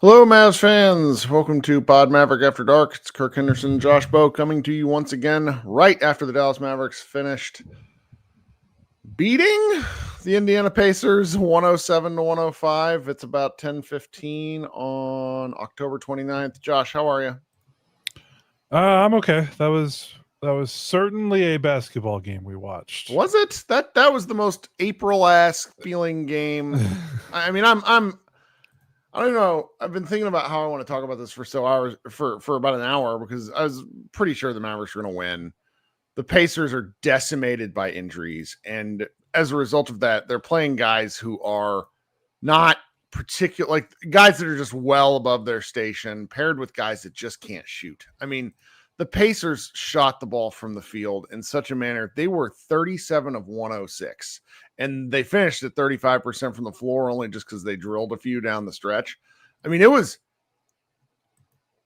Hello, Mavs fans. Welcome to Pod Maverick After Dark. It's Kirk Henderson and Josh Bowe coming to you once again right after the Dallas Mavericks finished beating the Indiana Pacers 107-105. It's about 10:15 on October 29th. Josh, how are you? I'm okay. That was certainly a basketball game we watched. Was it? That was the most April-ass feeling game. I mean, I don't know. I've been thinking about how I want to talk about this for about an hour because I was pretty sure the Mavericks were going to win. The Pacers are decimated by injuries, and as a result of that, they're playing guys who are not particular, like guys that are just well above their station, paired with guys that just can't shoot. I mean, the Pacers shot the ball from the field in such a manner they were 37 of 106. And they finished at 35% from the floor only just because they drilled a few down the stretch. I mean, it was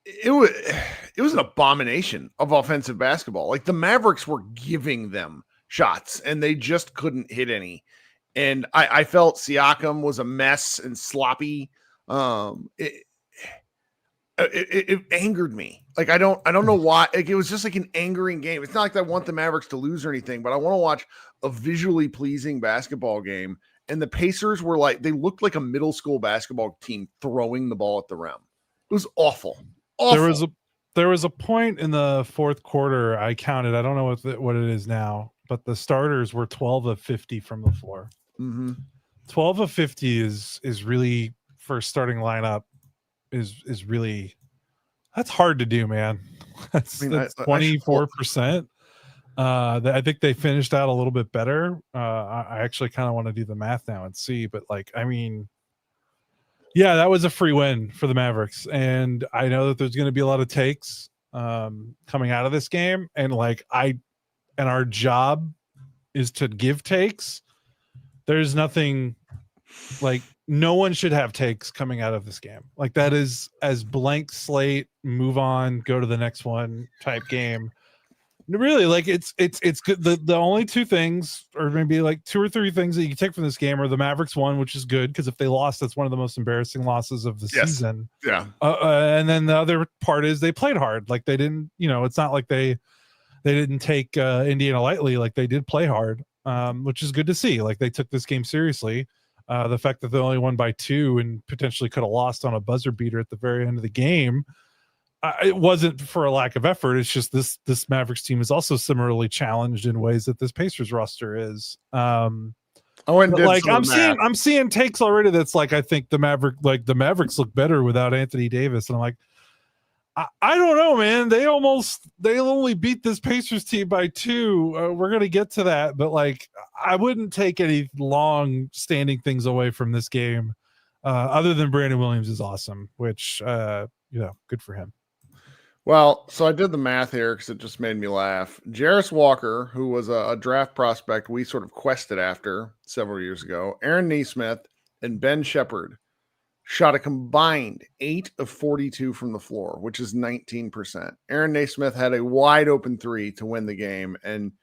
an abomination of offensive basketball. Like the Mavericks were giving them shots and they just couldn't hit any. And I felt Siakam was a mess and sloppy. It angered me. Like I don't know why. Like it was just like an angering game. It's not like I want the Mavericks to lose or anything, but I want to watch a visually pleasing basketball game. And the Pacers were like, they looked like a middle school basketball team throwing the ball at the rim. It was awful. There was a point in the fourth quarter I counted. I don't know what it is now, but the starters were 12 of 50 from the floor. Mm-hmm. 12 of 50 is really, for starting lineup, is really, that's hard to do, man. That's 24%. I think they finished out a little bit better. I actually kind of want to do the math now and see, but like, I mean, yeah, that was a free win for the Mavericks, and I know that there's going to be a lot of takes coming out of this game, and like our job is to give takes. There's nothing like, no one should have takes coming out of this game. Like that is as blank slate, move on, go to the next one type game. Really, like it's good. The only two things, or maybe like two or three things that you can take from this game are the Mavericks won, which is good because if they lost, that's one of the most embarrassing losses of the season. Yeah. And then the other part is they played hard. Like they didn't, it's not like they didn't take Indiana lightly. Like they did play hard, which is good to see. Like they took this game seriously. The fact that they only won by 2 and potentially could have lost on a buzzer beater at the very end of the game. It wasn't for a lack of effort. It's just this Mavericks team is also similarly challenged in ways that this Pacers roster is. I'm seeing takes already that's like, I think the Mavericks look better without Anthony Davis, and I'm like, I don't know, man. They only beat this Pacers team by 2. We're gonna get to that, but like, I wouldn't take any long standing things away from this game, other than Brandon Williams is awesome, which good for him. Well, so I did the math here because it just made me laugh. Jarris Walker, who was a draft prospect we sort of quested after several years ago, Aaron Nesmith, and Ben Shepherd shot a combined 8 of 42 from the floor, which is 19%. Aaron Nesmith had a wide open 3 to win the game, and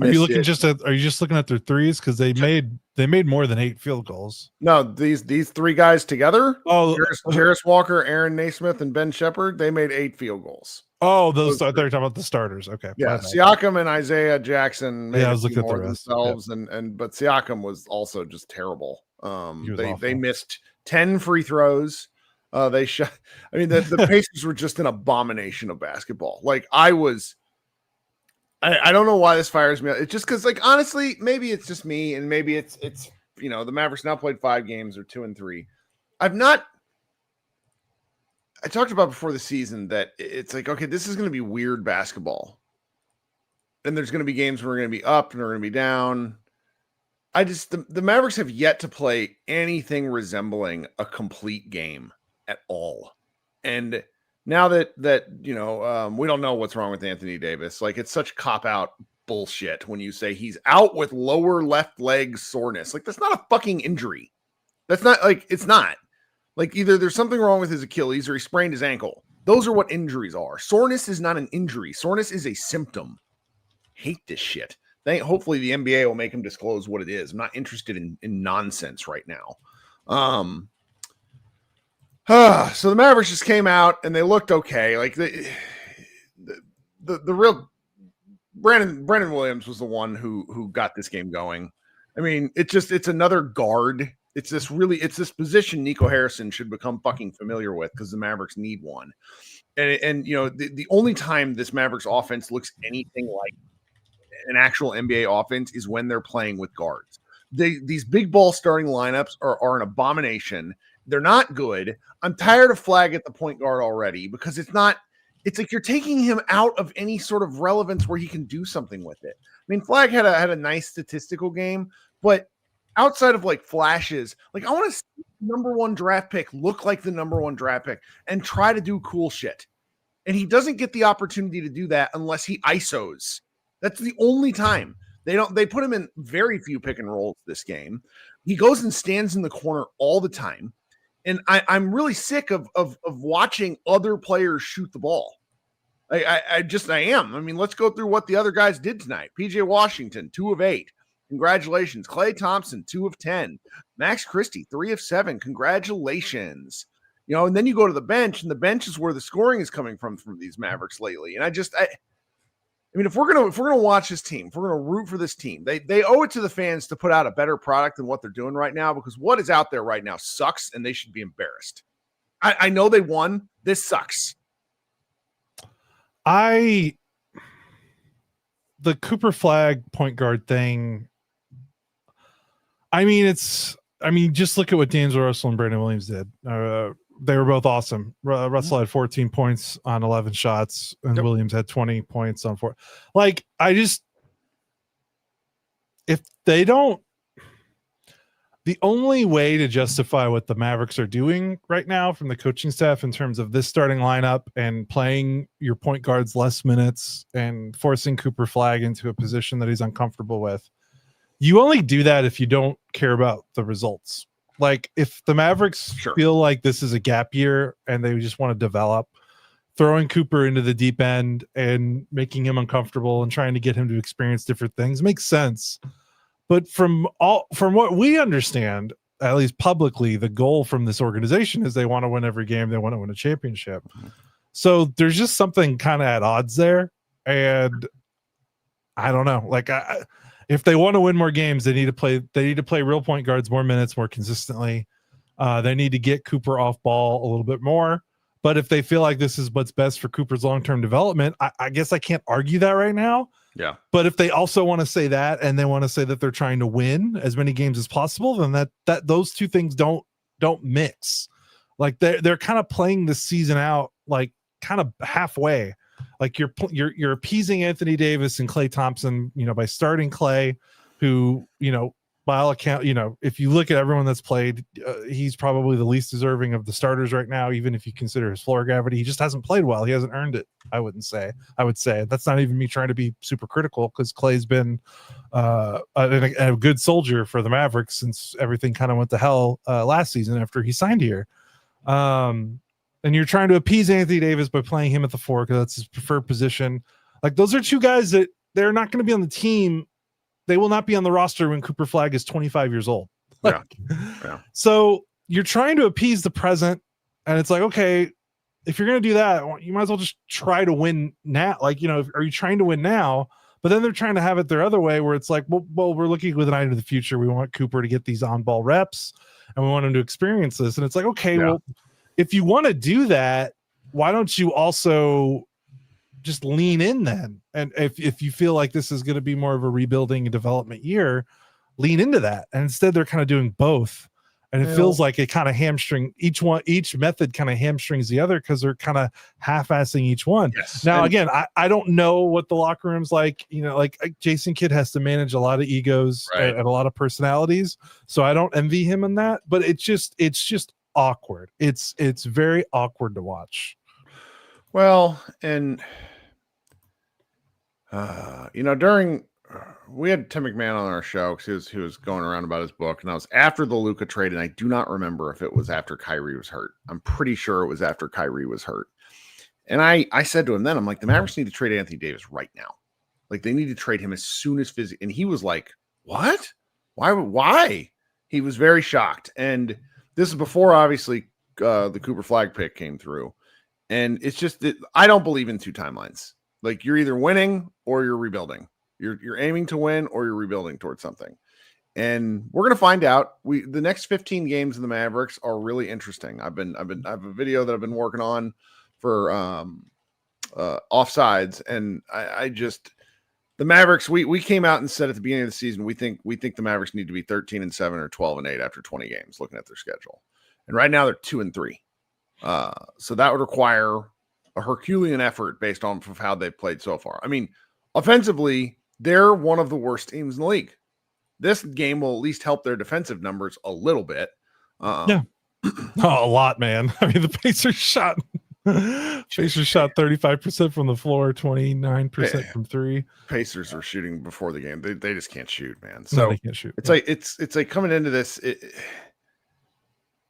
are you just looking at their threes? Because they made more than 8 field goals. No, these 3 guys together. Oh, Jarris Walker, Aaron Nesmith, and Ben Shepherd. They made 8 field goals. Oh, they're talking about the starters. Okay. Yeah, Siakam and Isaiah Jackson made I was looking at the rest themselves, but Siakam was also just terrible. They missed 10 free throws. They shot. I mean, the Pacers were just an abomination of basketball. Like I don't know why this fires me up. It's just because, like, honestly, maybe it's just me, and maybe it's the Mavericks now played 5 games, or 2 and 3. I talked about before the season that it's like, okay, this is going to be weird basketball, and there's going to be games where we're going to be up and we're going to be down. The Mavericks have yet to play anything resembling a complete game at all, and now that we don't know what's wrong with Anthony Davis. Like, it's such cop-out bullshit when you say he's out with lower left leg soreness. Like, that's not a fucking injury. That's not, like, it's not. Like, either there's something wrong with his Achilles or he sprained his ankle. Those are what injuries are. Soreness is not an injury. Soreness is a symptom. Hate this shit. Hopefully the NBA will make him disclose what it is. I'm not interested in nonsense right now. So the Mavericks just came out and they looked okay. Like the real Brandon Williams was the one who got this game going. I mean, it's another guard. It's this position Nico Harrison should become fucking familiar with because the Mavericks need one. And you know, the only time this Mavericks offense looks anything like an actual NBA offense is when they're playing with guards. These big ball starting lineups are an abomination. They're not good. I'm tired of Flag at the point guard already because it's like you're taking him out of any sort of relevance where he can do something with it. I mean, Flag had a nice statistical game, but outside of like flashes, like I want to see the number 1 draft pick look like the number 1 draft pick and try to do cool shit. And he doesn't get the opportunity to do that unless he ISOs. That's the only time. They put him in very few pick and rolls this game. He goes and stands in the corner all the time. And I'm really sick of watching other players shoot the ball. I am. I mean, let's go through what the other guys did tonight. PJ Washington, 2 of 8. Congratulations. Klay Thompson, 2 of 10. Max Christie, 3 of 7. Congratulations. You know, and then you go to the bench, and the bench is where the scoring is coming from these Mavericks lately. And I mean, if we're gonna watch this team, if we're gonna root for this team, they owe it to the fans to put out a better product than what they're doing right now, because what is out there right now sucks, and they should be embarrassed. I know they won. This sucks. The Cooper Flag point guard thing. I mean, just look at what D'Angelo Russell and Brandon Williams did. They were both awesome. Russell had 14 points on 11 shots, and Williams had 20 points on 4. Like, if they don't, the only way to justify what the Mavericks are doing right now from the coaching staff in terms of this starting lineup and playing your point guards less minutes and forcing Cooper Flag into a position that he's uncomfortable with, you only do that if you don't care about the results. Like, if the Mavericks feel like this is a gap year and they just want to develop, throwing Cooper into the deep end and making him uncomfortable and trying to get him to experience different things makes sense. But from what we understand, at least publicly, the goal from this organization is they want to win every game. They want to win a championship. So there's just something kind of at odds there. And I don't know. Like, if they want to win more games, they need to play real point guards more minutes, more consistently. They need to get Cooper off ball a little bit more. But if they feel like this is what's best for Cooper's long-term development, I guess I can't argue that right now. Yeah. But if they also want to say that, and they want to say that they're trying to win as many games as possible, then that those two things don't mix. Like, they're kind of playing the season out like kind of halfway. Like, you're appeasing Anthony Davis and Klay Thompson, you know, by starting Klay, who, you know, by all account, you know, if you look at everyone that's played, he's probably the least deserving of the starters right now, even if you consider his floor gravity. He just hasn't played well. He hasn't earned it, I would say. That's not even me trying to be super critical, because Klay's been a good soldier for the Mavericks since everything kind of went to hell last season after he signed here. And you're trying to appease Anthony Davis by playing him at the 4 because that's his preferred position. Like, those are two guys that they're not going to be on the team. They will not be on the roster when Cooper Flag is 25 years old. Like, yeah. So you're trying to appease the present, and it's like, okay, if you're going to do that, you might as well just try to win now. Like, you know, are you trying to win now? But then they're trying to have it their other way, where it's like, well, we're looking with an eye into the future. We want Cooper to get these on-ball reps, and we want him to experience this. And it's like, okay, well, if you want to do that, why don't you also just lean in then? And if you feel like this is going to be more of a rebuilding and development year, lean into that. And instead they're kind of doing both. And it feels like it kind of each method kind of hamstrings the other, because they're kind of half-assing each one. Yes. Now, again, I don't know what the locker room's like. You know, like Jason Kidd has to manage a lot of egos and a lot of personalities. So I don't envy him in that, but it's just awkward. It's very awkward to watch. Well, and you know, we had Tim McMahon on our show because he was going around about his book, and that was after the Luka trade, and I do not remember if it was after Kyrie was hurt. I'm pretty sure it was after Kyrie was hurt. And I said to him then, I'm like, the Mavericks need to trade Anthony Davis right now. Like, they need to trade him as soon as physically. And he was like, what? Why? He was very shocked. And this is before, obviously, the Cooper Flag pick came through. And it's just that I don't believe in two timelines. Like you're either winning or you're rebuilding. You're aiming to win or you're rebuilding towards something. And we're gonna find out. The next 15 games in the Mavericks are really interesting. I have a video that I've been working on for offsides, and I just the Mavericks. We came out and said at the beginning of the season we think the Mavericks need to be 13-7 or 12-8 after 20 games, looking at their schedule. And right now they're 2-3. So that would require a Herculean effort based on how they've played so far. I mean, offensively, they're one of the worst teams in the league. This game will at least help their defensive numbers a little bit. Yeah. A lot, man. I mean, the Pacers shot 35% from the floor, 29% from three. Pacers are shooting before the game. They just can't shoot, man. So they can't shoot. It's like coming into this.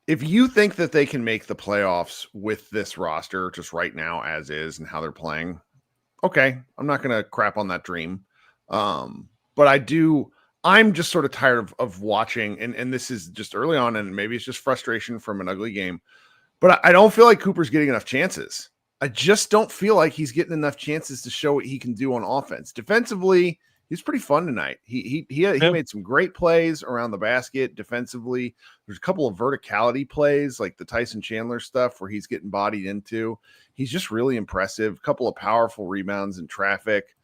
If you think that they can make the playoffs with this roster just right now as is and how they're playing, okay, I'm not going to crap on that dream. But I'm just sort of tired of watching, and this is just early on, and maybe it's just frustration from an ugly game, but I don't feel like Cooper's getting enough chances. I just don't feel like he's getting enough chances to show what he can do on offense. Defensively, he's pretty fun tonight. He made some great plays around the basket defensively. There's a couple of verticality plays like the Tyson Chandler stuff where he's getting bodied into. He's just really impressive. A couple of powerful rebounds in traffic.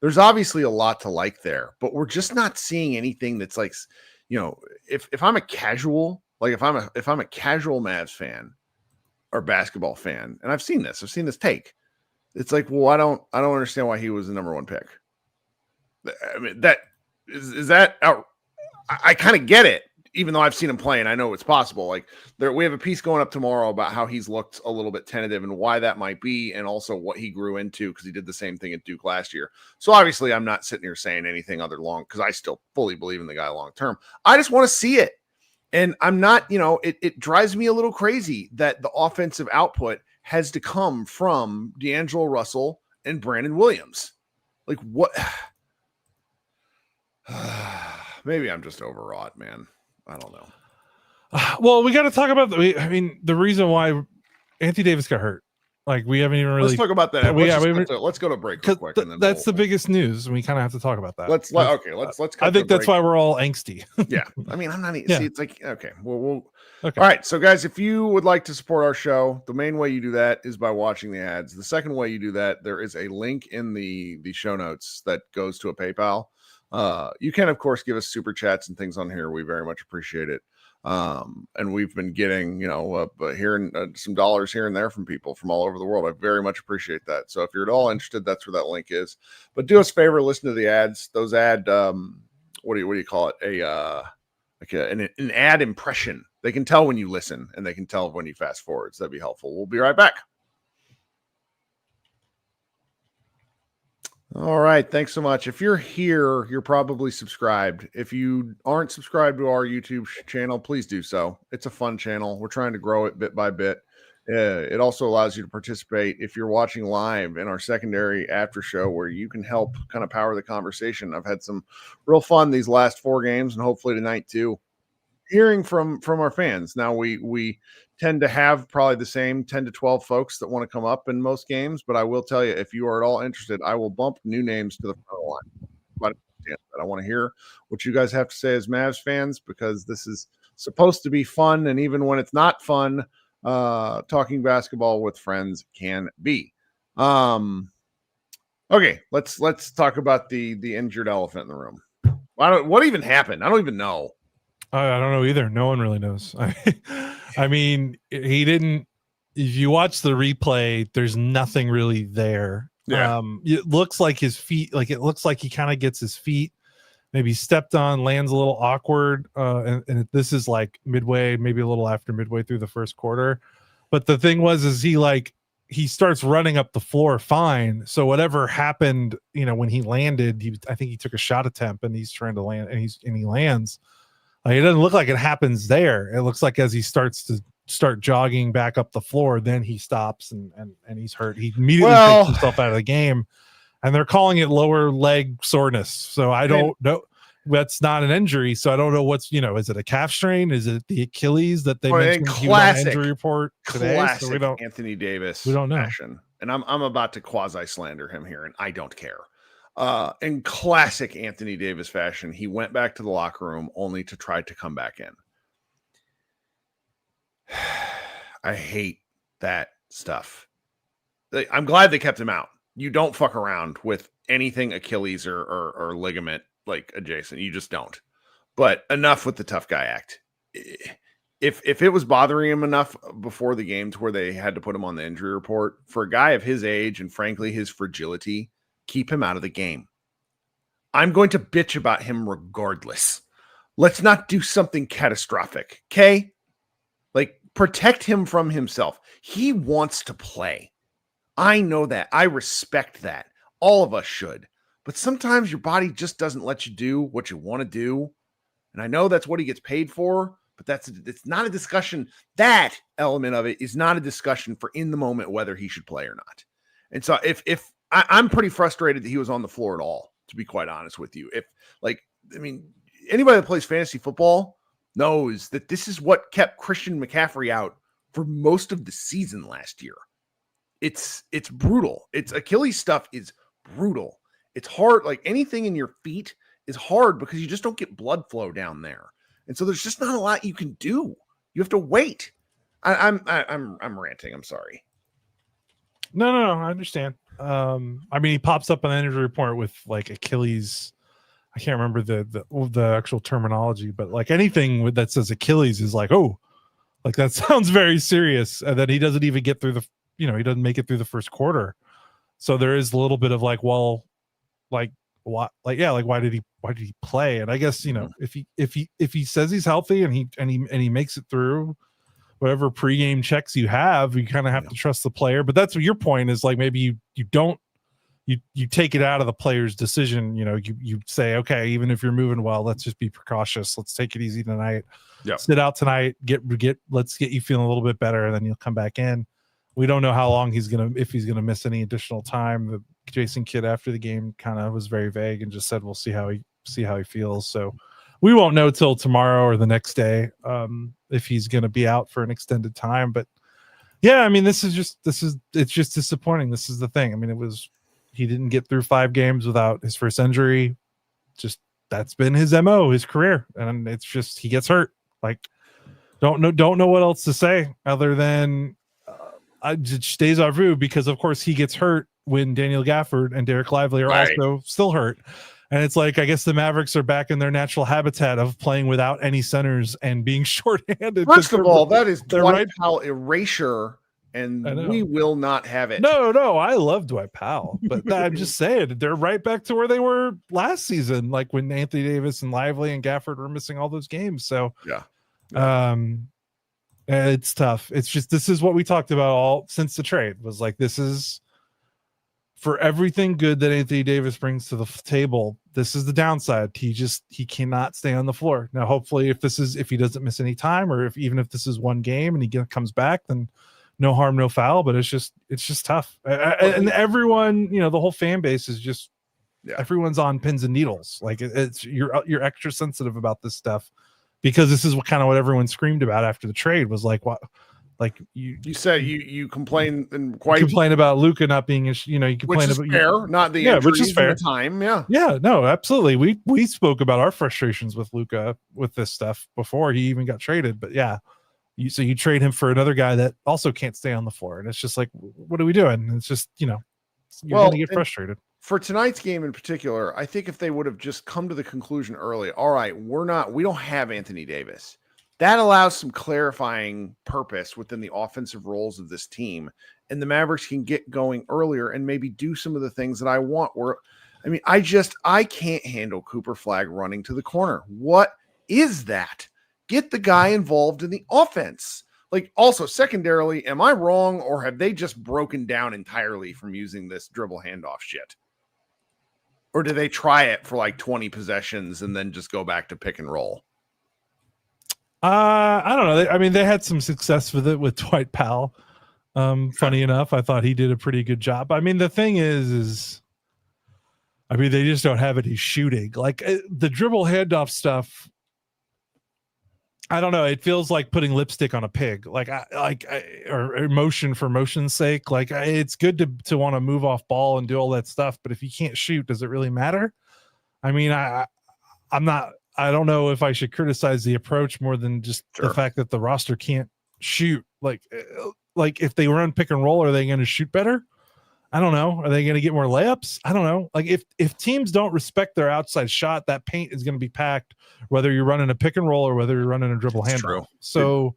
There's obviously a lot to like there, but we're just not seeing anything that's like, if I'm a casual, like if I'm a casual Mavs fan or basketball fan, and I've seen this take, it's like, well, I don't understand why he was the number one pick. I mean, that is that out. I kind of get it, even though I've seen him play and I know it's possible. Like we have a piece going up tomorrow about how he's looked a little bit tentative and why that might be, and also what he grew into because he did the same thing at Duke last year. So obviously I'm not sitting here saying anything other long because I still fully believe in the guy long term. I just want to see it. And I'm not, it drives me a little crazy that the offensive output has to come from D'Angelo Russell and Brandon Williams. Like what? Maybe I'm just overwrought, man. I don't know. Well, we got to talk about the reason why Anthony Davis got hurt. Like we haven't even really. Let's talk about that. Let's go to break real quick. And then that's the biggest news, and we kind of have to talk about that. Let's. I think that's why we're all angsty. Yeah, I mean, I'm not. See, it's like okay, we'll. Okay. All right, so guys, if you would like to support our show, the main way you do that is by watching the ads. The second way you do that, there is a link in the show notes that goes to a PayPal. You can, of course, give us super chats and things on here. We very much appreciate it. And we've been getting, hearing some dollars here and there from people from all over the world. I very much appreciate that. So if you're at all interested, that's where that link is. But do us a favor, listen to the ads. Those what do you call it? An ad impression. They can tell when you listen and they can tell when you fast forward. So that'd be helpful. We'll be right back. All right. Thanks so much. If you're here, you're probably subscribed. If you aren't subscribed to our YouTube channel, please do so. It's a fun channel. We're trying to grow it bit by bit. It also allows you to participate if you're watching live in our secondary after show where you can help kind of power the conversation. I've had some real fun these last 4 games and hopefully tonight too. Hearing from our fans. Now we tend to have probably the same 10 to 12 folks that want to come up in most games, but I will tell you, if you are at all interested, I will bump new names to the front line. But I want to hear what you guys have to say as Mavs fans, because this is supposed to be fun, and even when it's not fun, talking basketball with friends can be. Okay, let's talk about the injured elephant in the room. What even happened? I don't even know. I don't know either. No one really knows. I mean, he didn't. If you watch the replay, there's nothing really there. Yeah. It looks like his feet. Like it looks like he kind of gets his feet maybe stepped on, lands a little awkward. And this is like midway, maybe a little after midway through the first quarter. But the thing is he starts running up the floor fine. So whatever happened, when he landed, I think he took a shot attempt and he's trying to land, and he lands. It doesn't look like it happens there. It looks like as he starts jogging back up the floor, then he stops and he's hurt. He immediately takes himself out of the game, and they're calling it lower leg soreness. So I don't know. that's not an injury. So I don't know what's, is it a calf strain? Is it the Achilles that they mentioned he was on the injury report today? Classic So we don't, Anthony Davis. We don't know. Fashion. And I'm about to quasi slander him here, and I don't care. In classic Anthony Davis fashion, he went back to the locker room only to try to come back in. I hate that stuff. I'm glad they kept him out. You don't fuck around with anything Achilles or ligament like adjacent. You just don't. But enough with the tough guy act. If it was bothering him enough before the game to where they had to put him on the injury report, for a guy of his age and frankly his fragility, keep him out of the game. I'm going to bitch about him regardless. Let's not do something catastrophic, okay? Like, protect him from himself. He wants to play. I know that. I respect that. All of us should. But sometimes your body just doesn't let you do what you want to do. And I know that's what he gets paid for, but it's not a discussion. That element of it is not a discussion for in the moment whether he should play or not. And so if I'm pretty frustrated that he was on the floor at all, to be quite honest with you. Anybody that plays fantasy football knows that this is what kept Christian McCaffrey out for most of the season last year. It's brutal. It's Achilles stuff is brutal. It's hard. Like anything in your feet is hard because you just don't get blood flow down there. And so there's just not a lot you can do. You have to wait. I'm ranting. I'm sorry. No, I understand. He pops up on the injury report with like Achilles. I can't remember the actual terminology, but like anything that says Achilles is like, oh, like that sounds very serious. And then he doesn't even get through he doesn't make it through the first quarter. So there is a little bit of like, well, like what, like, yeah, like why did he play? And I guess, if he says he's healthy and he makes it through whatever pregame checks you have, you kind of have to trust the player. But that's what your point is, like maybe you don't, you take it out of the player's decision. You say, okay, even if you're moving well, let's just be precautious. Let's take it easy tonight. Sit out tonight, let's get you feeling a little bit better, and then you'll come back in. We don't know how long if he's gonna miss any additional time. The Jason Kidd after the game kind of was very vague and just said we'll see how he feels. So we won't know till tomorrow or the next day if he's gonna be out for an extended time. But yeah, it's just disappointing. This is the thing. He didn't get through 5 games without his first injury. Just that's been his MO, his career, and it's just he gets hurt. Like don't know what else to say other than just deja vu, because of course he gets hurt when Daniel Gafford and Derek Lively are also still hurt. And it's like, I guess the Mavericks are back in their natural habitat of playing without any centers and being shorthanded. First of all, that is Dwight Powell erasure, and we will not have it. No, I love Dwight Powell, but I'm just saying they're right back to where they were last season, like when Anthony Davis and Lively and Gafford were missing all those games. So it's tough. It's just, this is what we talked about all since the trade was like, this is for everything good that Anthony Davis brings to the table. This is the downside. He cannot stay on the floor. Now, hopefully if he doesn't miss any time, or even if this is one game and he comes back, then no harm, no foul, but it's just tough. And everyone, the whole fan base is just, everyone's on pins and needles. Like you're extra sensitive about this stuff because this is what everyone screamed about after the trade was like, what, like you said, you complain and you complain about Luka not being, you complain about fair, not the injuries, which is fair. The time. No, absolutely. We spoke about our frustrations with Luka with this stuff before he even got traded, but you trade him for another guy that also can't stay on the floor. And it's just like, what are we doing? And it's just, you're going to get frustrated. For tonight's game in particular, I think if they would have just come to the conclusion early, all right, we don't have Anthony Davis. That allows some clarifying purpose within the offensive roles of this team. And the Mavericks can get going earlier and maybe do some of the things that I want. I can't handle Cooper Flagg running to the corner. What is that? Get the guy involved in the offense. Like, also, secondarily, am I wrong, or have they just broken down entirely from using this dribble handoff shit? Or do they try it for like 20 possessions and then just go back to pick and roll? I don't know. They had some success with it with Dwight Powell. Funny enough, I thought he did a pretty good job. The thing is I mean, they just don't have any shooting. Like the dribble handoff stuff, I don't know. It feels like putting lipstick on a pig. Or motion for motion's sake. Like it's good to want to move off ball and do all that stuff, but if you can't shoot, does it really matter? I mean, I don't know if I should criticize the approach more than just the fact that the roster can't shoot. Like if they run pick and roll, are they going to shoot better? I don't know. Are they going to get more layups? I don't know. Like if teams don't respect their outside shot, that paint is going to be packed, whether you're running a pick and roll or whether you're running a dribble handle. So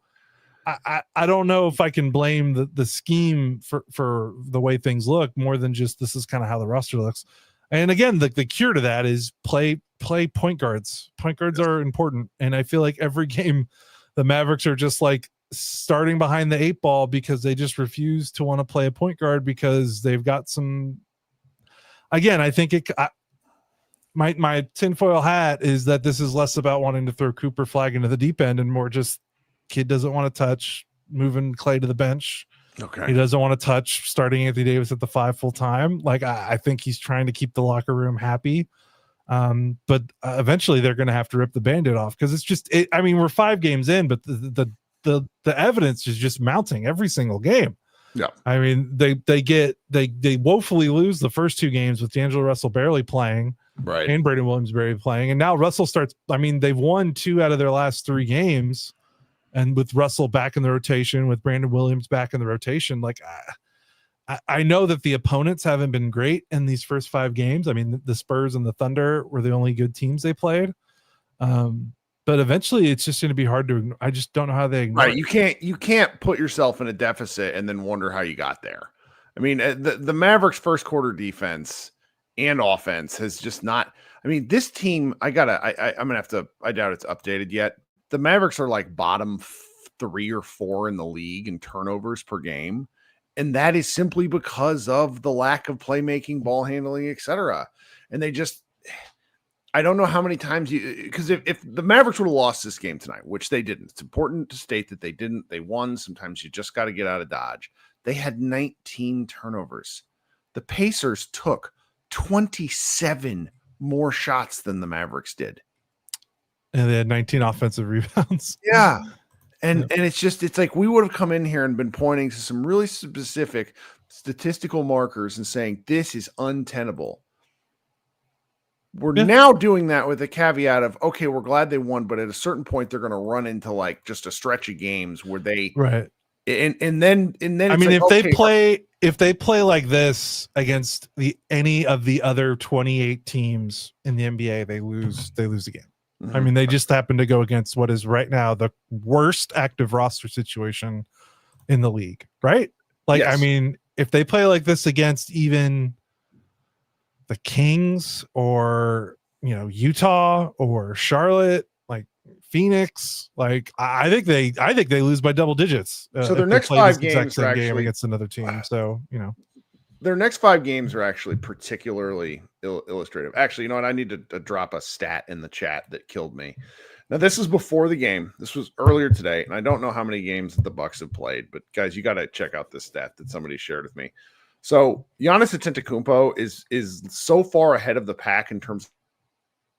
I don't know if I can blame the scheme for the way things look more than just this is kind of how the roster looks. And again, the cure to that is play point guards. Point guards are important. And I feel like every game the Mavericks are just like starting behind the 8 ball because they just refuse to want to play a point guard because they've got some. Again, I think my tinfoil hat is that this is less about wanting to throw Cooper Flag into the deep end and more just kid doesn't want to touch, moving Clay to the bench. Okay. He doesn't want to touch starting Anthony Davis at the 5 full time. Like I think he's trying to keep the locker room happy. But eventually they're going to have to rip the Band-Aid off because it's just, I mean, we're 5 games in, but the evidence is just mounting every single game. Yeah. I mean, they woefully lose the first 2 games with D'Angelo Russell barely playing, right, and Brandon Williams barely playing, and now Russell starts. I mean, they've won 2 out of their last 3 games, and with Russell back in the rotation, with Brandon Williams back in the rotation, like I know that the opponents haven't been great in these first 5 games. I mean, the Spurs and the Thunder were the only good teams they played. But eventually it's just going to be hard to ignore. I just don't know how they ignore it. You can't put yourself in a deficit and then wonder how you got there. I mean, the Mavericks first quarter defense and offense has just not, I mean, this team, I'm going to have to, I doubt it's updated yet. The Mavericks are like bottom 3 or 4 in the league in turnovers per game. And that is simply because of the lack of playmaking, ball handling, etc. And they just, I don't know how many times because if the Mavericks would have lost this game tonight, which they didn't, it's important to state that they didn't. They won. Sometimes you just got to get out of Dodge. They had 19 turnovers. The Pacers took 27 more shots than the Mavericks did. And they had 19 offensive rebounds. Yeah. And it's like we would have come in here and been pointing to some really specific statistical markers and saying this is untenable. We're now doing that with the caveat of, okay, we're glad they won, but at a certain point they're going to run into like just a stretch of games where they right. And then I mean, like, if they play like this against any of the other 28 teams in the NBA, they lose the game. Mm-hmm. I mean, they just happen to go against what is right now the worst active roster situation in the league, right? Like, yes. I mean, if they play like this against even the Kings or, Utah or Charlotte, like Phoenix, like I think they lose by double digits. So their next 5 games are actually game against another team. So, their next 5 games are actually particularly illustrative. Actually, you know what? I need to drop a stat in the chat that killed me. Now, this is before the game. This was earlier today, and I don't know how many games the Bucks have played, but guys, you got to check out this stat that somebody shared with me. So Giannis Antetokounmpo is so far ahead of the pack in terms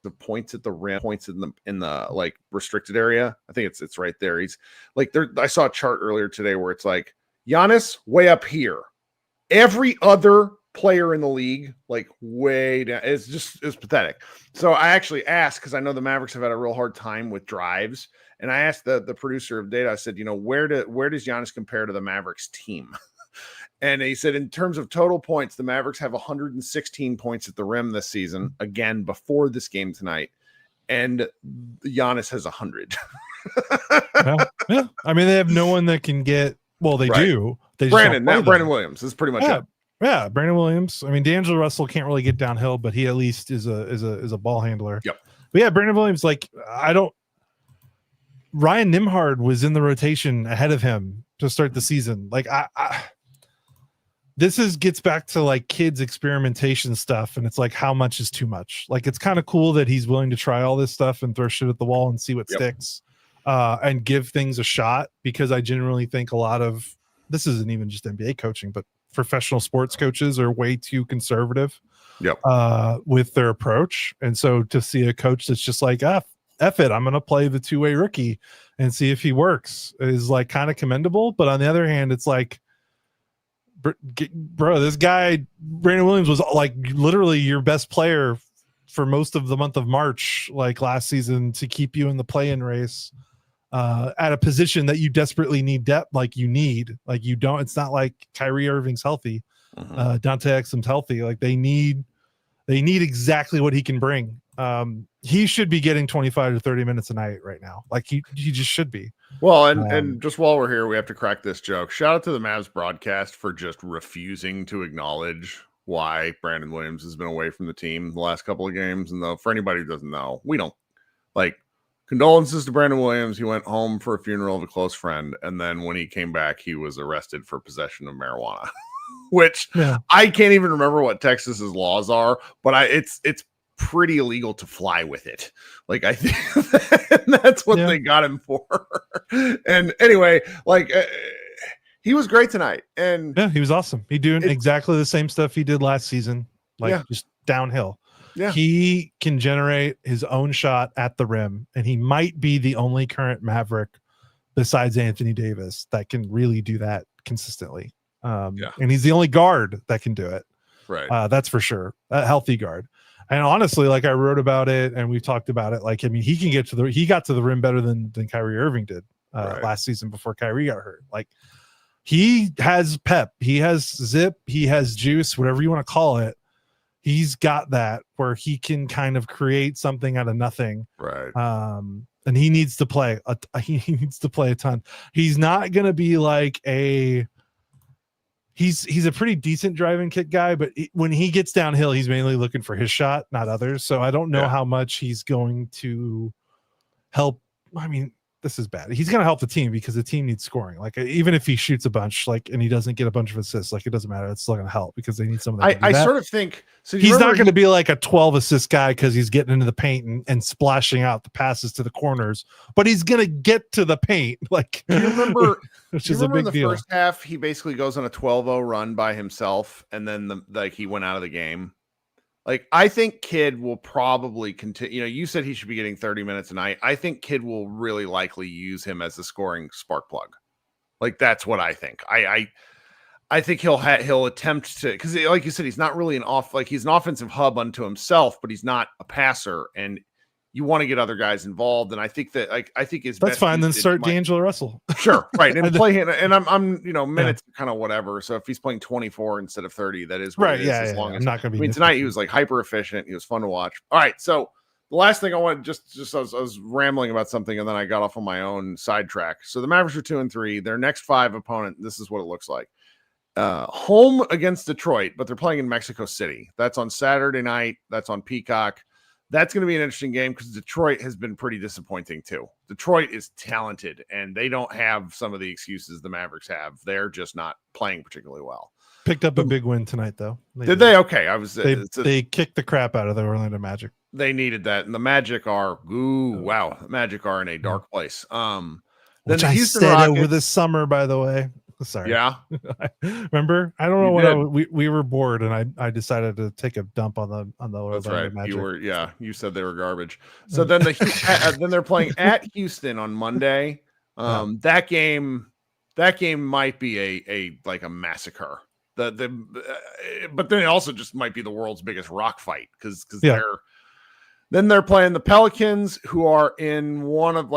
of points at the rim, points in the like restricted area. I think it's right there. He's like there. I saw a chart earlier today where it's like Giannis way up here. Every other player in the league, like way down. It's pathetic. So I actually asked, because I know the Mavericks have had a real hard time with drives, and I asked the producer of data. I said, where does Giannis compare to the Mavericks team? And he said, in terms of total points, the Mavericks have 116 points at the rim this season, again, before this game tonight. And Giannis has 100. yeah. I mean, they have no one that can get, well, they do. They Brandon Williams is pretty much it. Yeah, Brandon Williams. I mean, D'Angelo Russell can't really get downhill, but he at least is a ball handler. Yep. But yeah, Brandon Williams, like, Ryan Nembhard was in the rotation ahead of him to start the season. Like, this gets back to like kids experimentation stuff, and it's like, how much is too much? Like, it's kind of cool that he's willing to try all this stuff and throw shit at the wall and see what sticks, and give things a shot, because I genuinely think a lot of this isn't even just NBA coaching, but professional sports coaches are way too conservative with their approach. And so to see a coach that's just like, F it, I'm going to play the two-way rookie and see if he works is like kind of commendable. But on the other hand, it's like, bro, this guy, Brandon Williams, was like literally your best player for most of the month of March, like last season, to keep you in the play-in race at a position that you desperately need depth. Like you don't, it's not like Kyrie Irving's healthy. Dante Exum's healthy. Like they need exactly what he can bring. He should be getting 25 to 30 minutes a night right now. Like he just should be. Well, and just while we're here, we have to crack this joke. Shout out to the Mavs broadcast for just refusing to acknowledge why Brandon Williams has been away from the team the last couple of games. And though, for anybody who doesn't know, we don't like condolences to Brandon Williams. He went home for a funeral of a close friend. And then when he came back, he was arrested for possession of marijuana, which I can't even remember what Texas's laws are, but it's pretty illegal to fly with it. Like I think that's what they got him for. And anyway, like he was great tonight. And he was awesome. He doing exactly the same stuff he did last season, like just downhill. Yeah. He can generate his own shot at the rim, and he might be the only current Maverick besides Anthony Davis that can really do that consistently. And he's the only guard that can do it. Right. That's for sure. A healthy guard. And honestly, like I wrote about it and we've talked about it. Like, I mean, he got to the rim better than Kyrie Irving did last season before Kyrie got hurt. Like he has pep, he has zip, he has juice, whatever you want to call it. He's got that where he can kind of create something out of nothing. Right. And he needs to play. He needs to play a ton. He's not going to be like he's a pretty decent driving kick guy, but when he gets downhill, he's mainly looking for his shot, not others. So I don't know how much he's going to help. I mean, this is bad. He's going to help the team because the team needs scoring. Like even if he shoots a bunch, like, and he doesn't get a bunch of assists, like it doesn't matter. It's still going to help because they need someone. I sort of think so. He's not going to be like a 12 assist guy because he's getting into the paint and splashing out the passes to the corners, but he's going to get to the paint. Like, do you remember, which is a big deal. First half, he basically goes on a 12-0 run by himself, and then he went out of the game. Like, I think Kidd will probably continue. You know, you said he should be getting 30 minutes a night. I think Kidd will really likely use him as a scoring spark plug. Like, that's what I think. I think he'll attempt to, because like you said, he's not really he's an offensive hub unto himself, but he's not a passer, and you want to get other guys involved. And I think that that's fine. Then start D'Angelo Russell. Sure. Right. And play him. And I'm minutes kind of whatever. So if he's playing 24 instead of 30, that is what right. It is, as long as I'm not going to be. I mean, tonight he was like hyper efficient. He was fun to watch. All right. So the last thing I want, I was rambling about something and then I got off on my own sidetrack. So the Mavericks are 2-3. Their next 5 opponent, this is what it looks like. Home against Detroit, but they're playing in Mexico City. That's on Saturday night. That's on Peacock. That's going to be an interesting game because Detroit has been pretty disappointing too. Detroit is talented and they don't have some of the excuses the Mavericks have. They're just not playing particularly well. Picked up a big win tonight though. Did they? Okay. They kicked the crap out of the Orlando Magic. They needed that. And the Magic are, wow. The Magic are in a dark place. Then which the I Houston said Rockets, over the summer, by the way. Sorry. Yeah. Remember? I don't know we were bored and I decided to take a dump on the That's right. Magic. You said they were garbage. So then then they're playing at Houston on Monday. That game might be a massacre. But then it also just might be the world's biggest rock fight because they're playing the Pelicans, who are in one of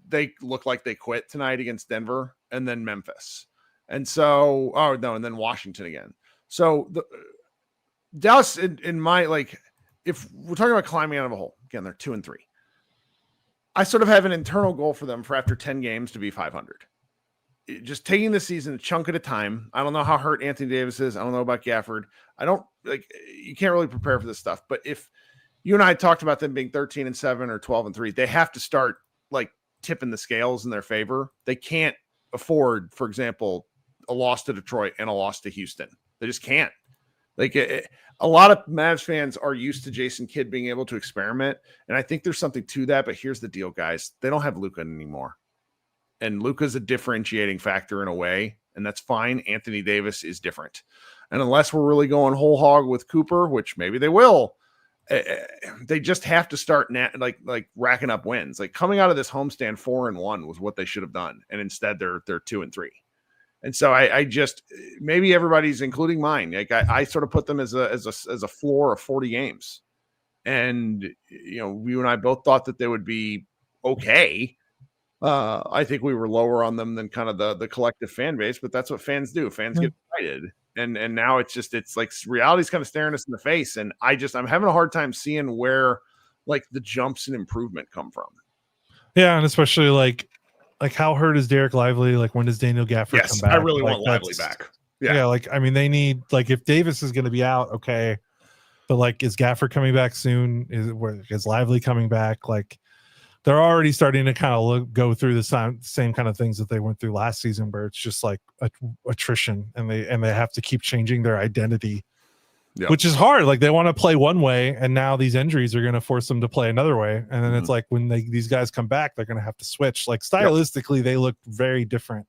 they look like they quit tonight against Denver, and then Memphis. And so, and then Washington again. So the Dallas in my, if we're talking about climbing out of a hole, again, they're 2-3. I sort of have an internal goal for them for after 10 games to be 500. Just taking the season a chunk at a time. I don't know how hurt Anthony Davis is. I don't know about Gafford. You can't really prepare for this stuff. But if you and I talked about them being 13-7 or 12-3, they have to start tipping the scales in their favor. They can't afford, for example, a loss to Detroit and a loss to Houston. They just can't. A lot of Mavs fans are used to Jason Kidd being able to experiment, and I think there's something to that. But here's the deal, guys: they don't have Luka anymore, And Luka's a differentiating factor in a way, and that's fine. Anthony Davis is different. And unless we're really going whole hog with Cooper, which maybe they will, they just have to start like racking up wins. Like coming out of this homestand 4-1 was what they should have done, and instead they're 2-3. And so I just, maybe everybody's, including mine, like I sort of put them as a floor of 40 games. And you and I both thought that they would be okay. I think we were lower on them than kind of the collective fan base, but that's what fans do. Fans get excited. And now it's like reality's kind of staring us in the face. And I'm having a hard time seeing where like the jumps and improvement come from. Yeah. And especially like how hurt is Derek Lively? Like when does Daniel Gafford come back? I really want Lively back. Yeah. Like, I mean, they need, like, if Davis is going to be out, okay. But like, is Gafford coming back soon? Is Lively coming back? Like, they're already starting to kind of go through the same kind of things that they went through last season, where it's just like attrition, and they have to keep changing their identity, which is hard. Like they want to play one way, and now these injuries are going to force them to play another way. And then it's like when these guys come back, they're going to have to switch. Like stylistically, they look very different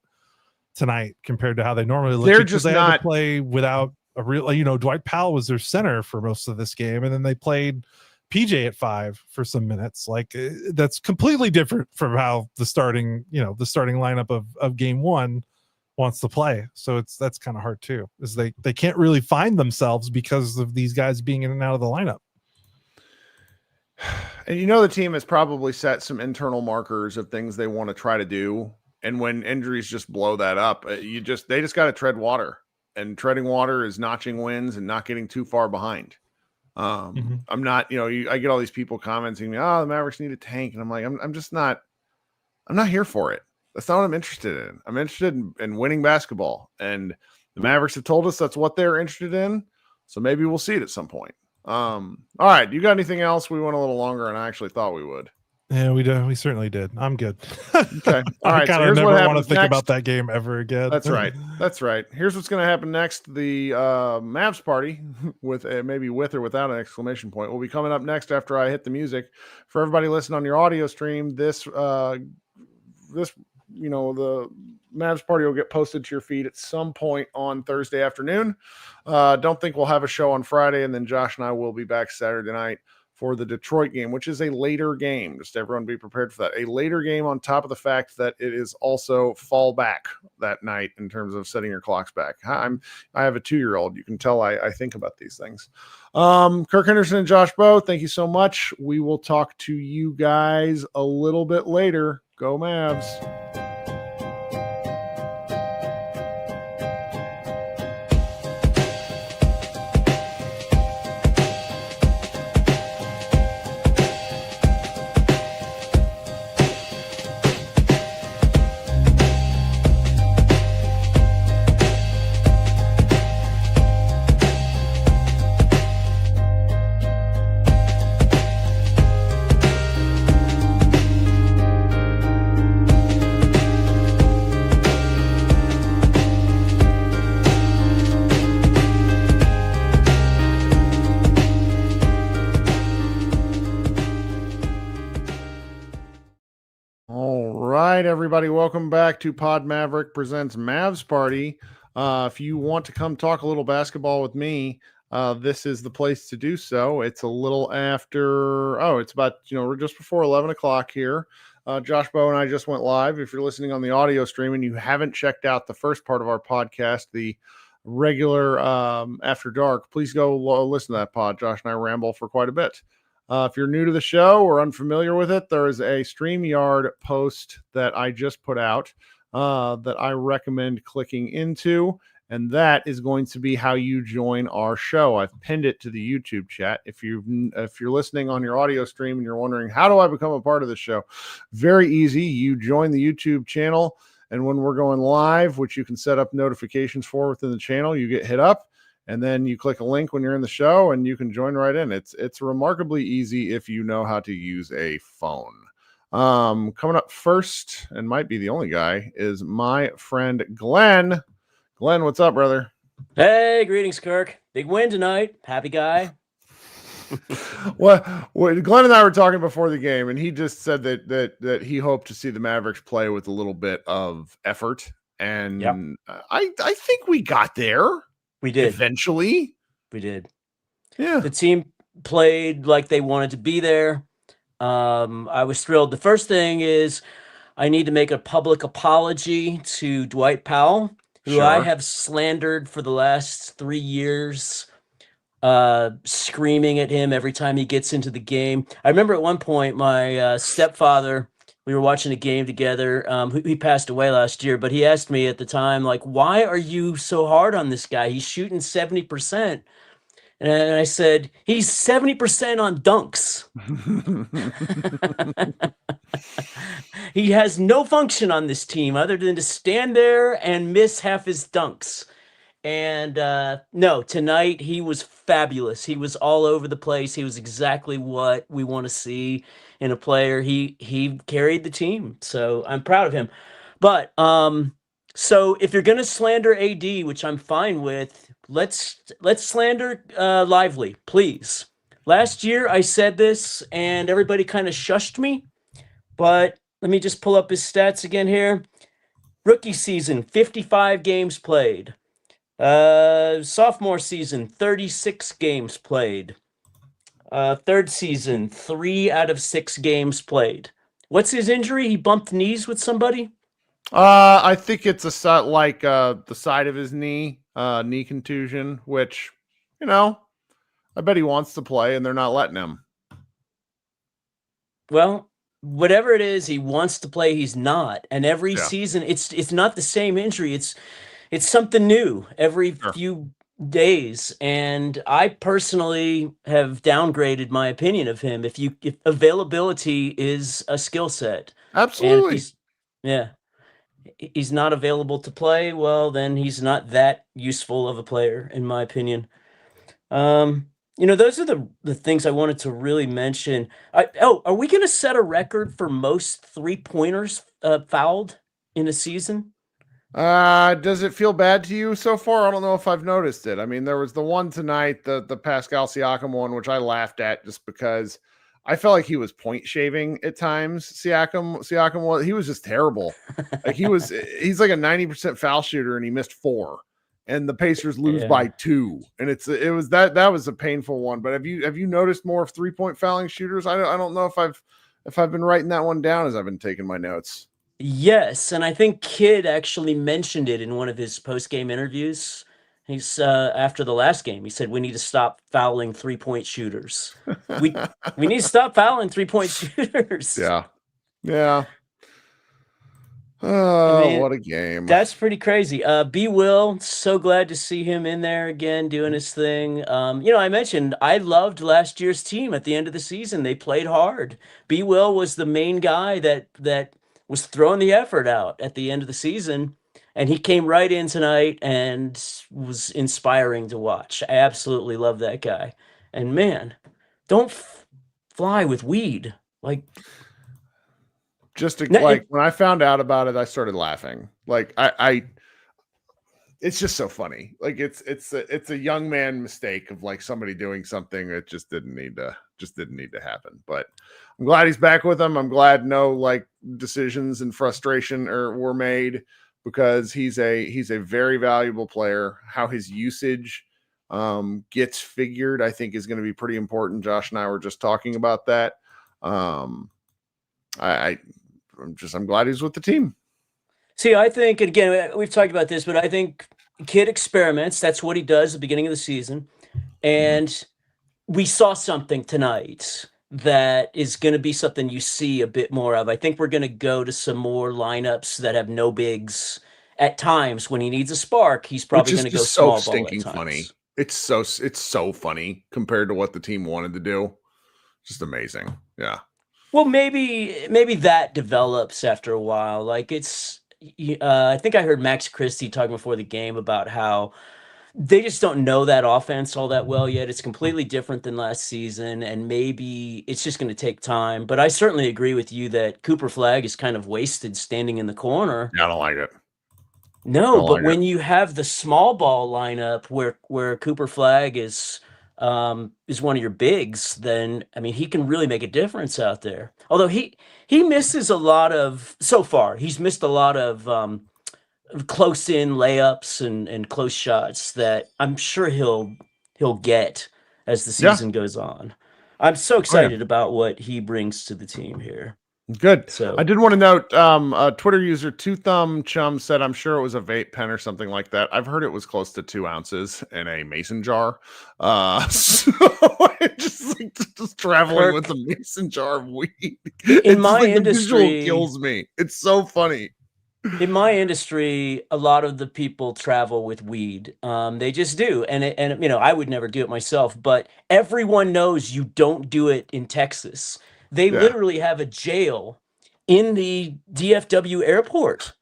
tonight compared to how they normally look. They're just had to play without a real, Dwight Powell was their center for most of this game, and then they played PJ at 5 for some minutes. Like that's completely different from how the starting lineup of game 1 wants to play. So that's kind of hard too, is they can't really find themselves because of these guys being in and out of the lineup. And the team has probably set some internal markers of things they want to try to do. And when injuries just blow that up, they just got to tread water, and treading water is notching wins and not getting too far behind. I'm not, I get all these people commenting me, the Mavericks need a tank. And I'm like, I'm not here for it. That's not what I'm interested in. I'm interested in winning basketball, and the Mavericks have told us that's what they're interested in. So maybe we'll see it at some point. All right. You got anything else? We went a little longer than I actually thought we would. Yeah, we do. We certainly did. I'm good. Okay. All right. I kind of never want to think about that game ever again. That's right. That's right. Here's what's going to happen next. The Mavs Party, with maybe with or without an exclamation point, will be coming up next after I hit the music. For everybody listening on your audio stream, the Mavs Party will get posted to your feed at some point on Thursday afternoon. Don't think we'll have a show on Friday, and then Josh and I will be back Saturday night for the Detroit game, which is a later game. Just everyone be prepared for that. A later game on top of the fact that it is also fall back that night in terms of setting your clocks back. I have a 2-year-old. You can tell I think about these things. Kirk Henderson and Josh Bowe, thank you so much. We will talk to you guys a little bit later. Go Mavs. Everybody, welcome back to Pod Maverick presents Mavs Party. If you want to come talk a little basketball with me, this is the place to do so. It's a little after, it's about, we're just before 11 o'clock here. Josh Bowe and I just went live. If you're listening on the audio stream and you haven't checked out the first part of our podcast, the regular After Dark, please go listen to that pod. Josh and I ramble for quite a bit. If you're new to the show or unfamiliar with it, there is a StreamYard post that I just put out that I recommend clicking into, and that is going to be how you join our show. I've pinned it to the YouTube chat. If you're listening on your audio stream and you're wondering, how do I become a part of the show? Very easy. You join the YouTube channel, and when we're going live, which you can set up notifications for within the channel, you get hit up. And then you click a link when you're in the show and you can join right in. It's remarkably easy if you know how to use a phone. Coming up first, and might be the only guy, is my friend Glenn. Glenn, what's up, brother? Hey, greetings, Kirk. Big win tonight. Happy guy. Well, Glenn and I were talking before the game, and he just said that he hoped to see the Mavericks play with a little bit of effort, and I think we got there. We did eventually. We did. Yeah, the team played like they wanted to be there. I was thrilled. The first thing is I need to make a public apology to Dwight Powell, who I have slandered for the last 3 years, screaming at him every time he gets into the game. I remember at one point my stepfather, we were watching a game together. He passed away last year, but he asked me at the time, like, why are you so hard on this guy? He's shooting 70%. And I said, he's 70% on dunks. He has no function on this team other than to stand there and miss half his dunks. And no, tonight he was fabulous. He was all over the place. He was exactly what we want to see in a player. He carried the team. So I'm proud of him. But so if you're going to slander AD, which I'm fine with, let's slander Lively, please. Last year I said this and everybody kind of shushed me, but let me just pull up his stats again here. Rookie season, 55 games played. Sophomore season, 36 games played. Third season, 3 out of 6 games played. What's his injury? He bumped knees with somebody? I think it's the side of his knee contusion, which, I bet he wants to play and they're not letting him. Well, whatever it is, he wants to play, he's not. And every season, it's not the same injury. It's something new every few days. And I personally have downgraded my opinion of him. If availability is a skill set. Absolutely. And if he's not available to play, well, then he's not that useful of a player, in my opinion. Those are the things I wanted to really mention. Are we going to set a record for most 3-pointers fouled in a season? Does it feel bad to you so far? I don't know if I've noticed it. I mean, there was the one tonight, the Pascal Siakam one, which I laughed at just because I felt like he was point shaving at times. Siakam he was just terrible. Like he's like a 90% foul shooter and he missed 4. And the Pacers lose by 2. And that was a painful one. But have you noticed more of 3-point fouling shooters? I don't know if I've been writing that one down as I've been taking my notes. Yes, and I think Kidd actually mentioned it in one of his post-game interviews. He's after the last game, he said we need to stop fouling 3-point shooters. We need to stop fouling 3-point shooters. Yeah. Oh, what a game. That's pretty crazy. B. Will, so glad to see him in there again doing his thing. I mentioned I loved last year's team at the end of the season. They played hard. B. Will was the main guy that was throwing the effort out at the end of the season, and he came right in tonight and was inspiring to watch. I absolutely love that guy. And man, don't fly with weed. Like, when I found out about it, I started laughing. Like it's just so funny. Like it's a young man mistake of like somebody doing something that just didn't need to happen. But I'm glad he's back with them. I'm glad no like decisions and frustration were made because he's a very valuable player. How his usage gets figured, I think, is going to be pretty important. Josh and I were just talking about that. I'm glad he's with the team. See, I think, and again, we've talked about this, but I think Kidd experiments. That's what he does at the beginning of the season. And we saw something tonight that is going to be something you see a bit more of. I think we're going to go to some more lineups that have no bigs at times. When he needs a spark, he's probably going to go small ball at times. Stinking funny. It's so funny compared to what the team wanted to do. Just amazing. Yeah. Well, maybe that develops after a while. Like I think I heard Max Christie talking before the game about how they just don't know that offense all that well yet. It's completely different than last season, and maybe it's just going to take time. But I certainly agree with you that Cooper Flagg is kind of wasted standing in the corner. I don't like it. No, but when you have the small ball lineup where Cooper Flagg is is one of your bigs, then I mean he can really make a difference out there. Although he misses a lot of so far. He's missed a lot of close in layups and close shots that I'm sure he'll get as the Yeah. season goes on. I'm so Oh, yeah. excited about what he brings to the team here. Good. So I did want to note, Twitter user Two Thumb Chum said, "I'm sure it was a vape pen or something like that." I've heard it was close to 2 ounces in a mason jar. So just traveling with Kirk, a mason jar of weed. in It's my like the visual industry, kills me. It's so funny. in my industry, a lot of the people travel with weed. They just do, and I would never do it myself, but everyone knows you don't do it in Texas. They Yeah. literally have a jail in the DFW airport.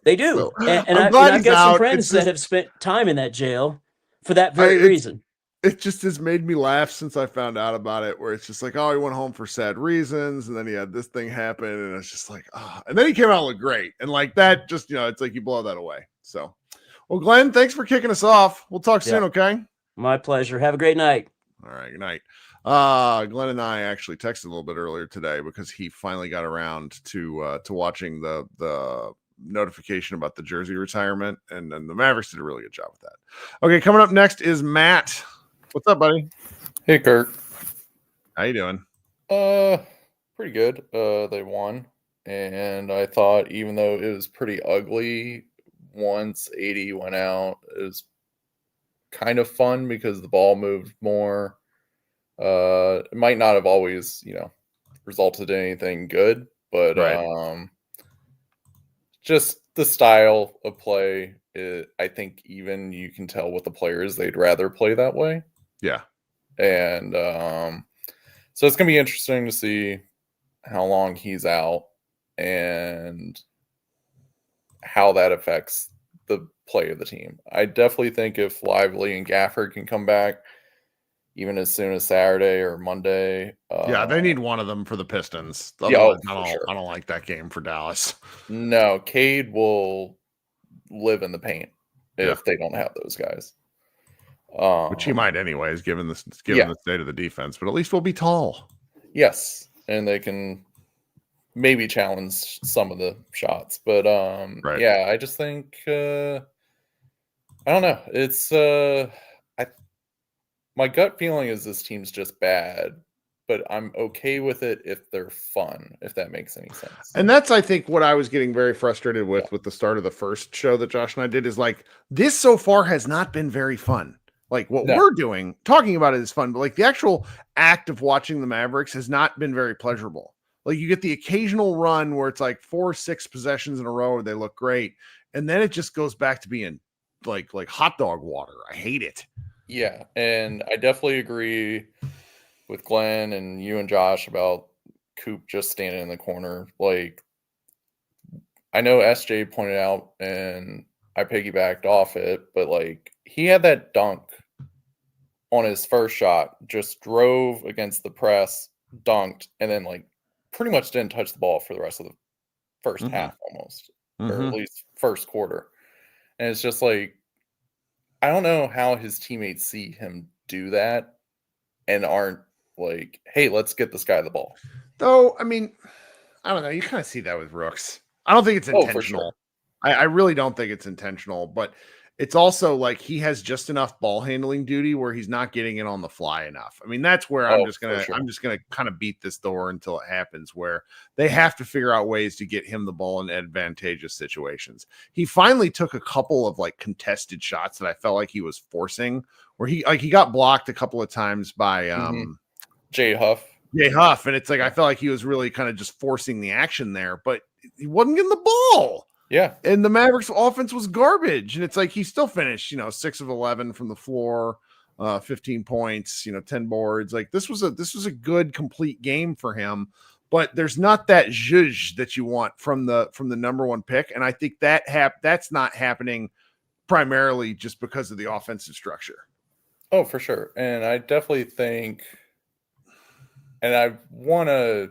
They do, So and I'm glad I've he's got some out. friends that have spent time in that jail for that very It's reason. it just has made me laugh since I found out about it, where it's just like, oh, he went home for sad reasons, and then he had this thing happen, and it's just like, ah, and then he came out look great, and like that, just it's like you blow that away. So, well, Glenn, thanks for kicking us off. We'll talk soon, okay? My pleasure. Have a great night. All right, good night. Glenn and I actually texted a little bit earlier today because he finally got around to watching the notification about the jersey retirement, and then the Mavericks did a really good job with that. Okay, coming up next is Matt. What's up, buddy? Hey, Kirk. How you doing? Pretty good. They won, and I thought even though it was pretty ugly, once 80 went out, it was kind of fun because the ball moved more. It might not have always, resulted in anything good, but Right. Just the style of play, I think even you can tell with the players they'd rather play that way. Yeah. And so it's going to be interesting to see how long he's out and how that affects the play of the team. I definitely think if Lively and Gafford can come back even as soon as Saturday or Monday. Yeah, they need one of them for the Pistons. Yeah, Otherwise, sure. I don't like that game for Dallas. No, Cade will live in the paint if Yeah. they don't have those guys. Which he might anyways, given the state of the defense, but at least we'll be tall. Yes, and they can maybe challenge some of the shots. But Right. yeah, I just think I don't know. It's my gut feeling is this team's just bad, but I'm okay with it if they're fun, if that makes any sense. And that's, I think, what I was getting very frustrated with the start of the first show that Josh and I did is like, this so far has not been very fun. Like what we're doing, talking about it is fun, but like the actual act of watching the Mavericks has not been very pleasurable. Like you get the occasional run where it's like 4 or 6 possessions in a row where they look great. And then it just goes back to being like hot dog water. I hate it. Yeah. And I definitely agree with Glenn and you and Josh about Coop just standing in the corner. Like I know SJ pointed out and I piggybacked off it, but like he had that dunk on his first shot, just drove against the press, dunked, and then like pretty much didn't touch the ball for the rest of the first half almost, or at least first quarter. And it's just like, I don't know how his teammates see him do that and aren't like, hey, let's get this guy the ball. Though, I mean, I don't know. You kind of see that with Rooks. I don't think it's intentional. For sure. I really don't think it's intentional, but it's also like he has just enough ball handling duty where he's not getting it on the fly enough. I mean, that's where I'm just gonna kind of beat this door until it happens, where they have to figure out ways to get him the ball in advantageous situations. He finally took a couple of like contested shots that I felt like he was forcing, where he got blocked a couple of times by Jay Huff. And it's like I felt like he was really kind of just forcing the action there, but he wasn't getting the ball. Yeah. And the Mavericks offense was garbage. And it's like he still finished, 6 of 11 from the floor, 15 points, 10 boards. Like this was a good complete game for him, but there's not that zhuzh that you want from the number 1 pick. And I think that's not happening primarily just because of the offensive structure. Oh, for sure. And I definitely think, and I want to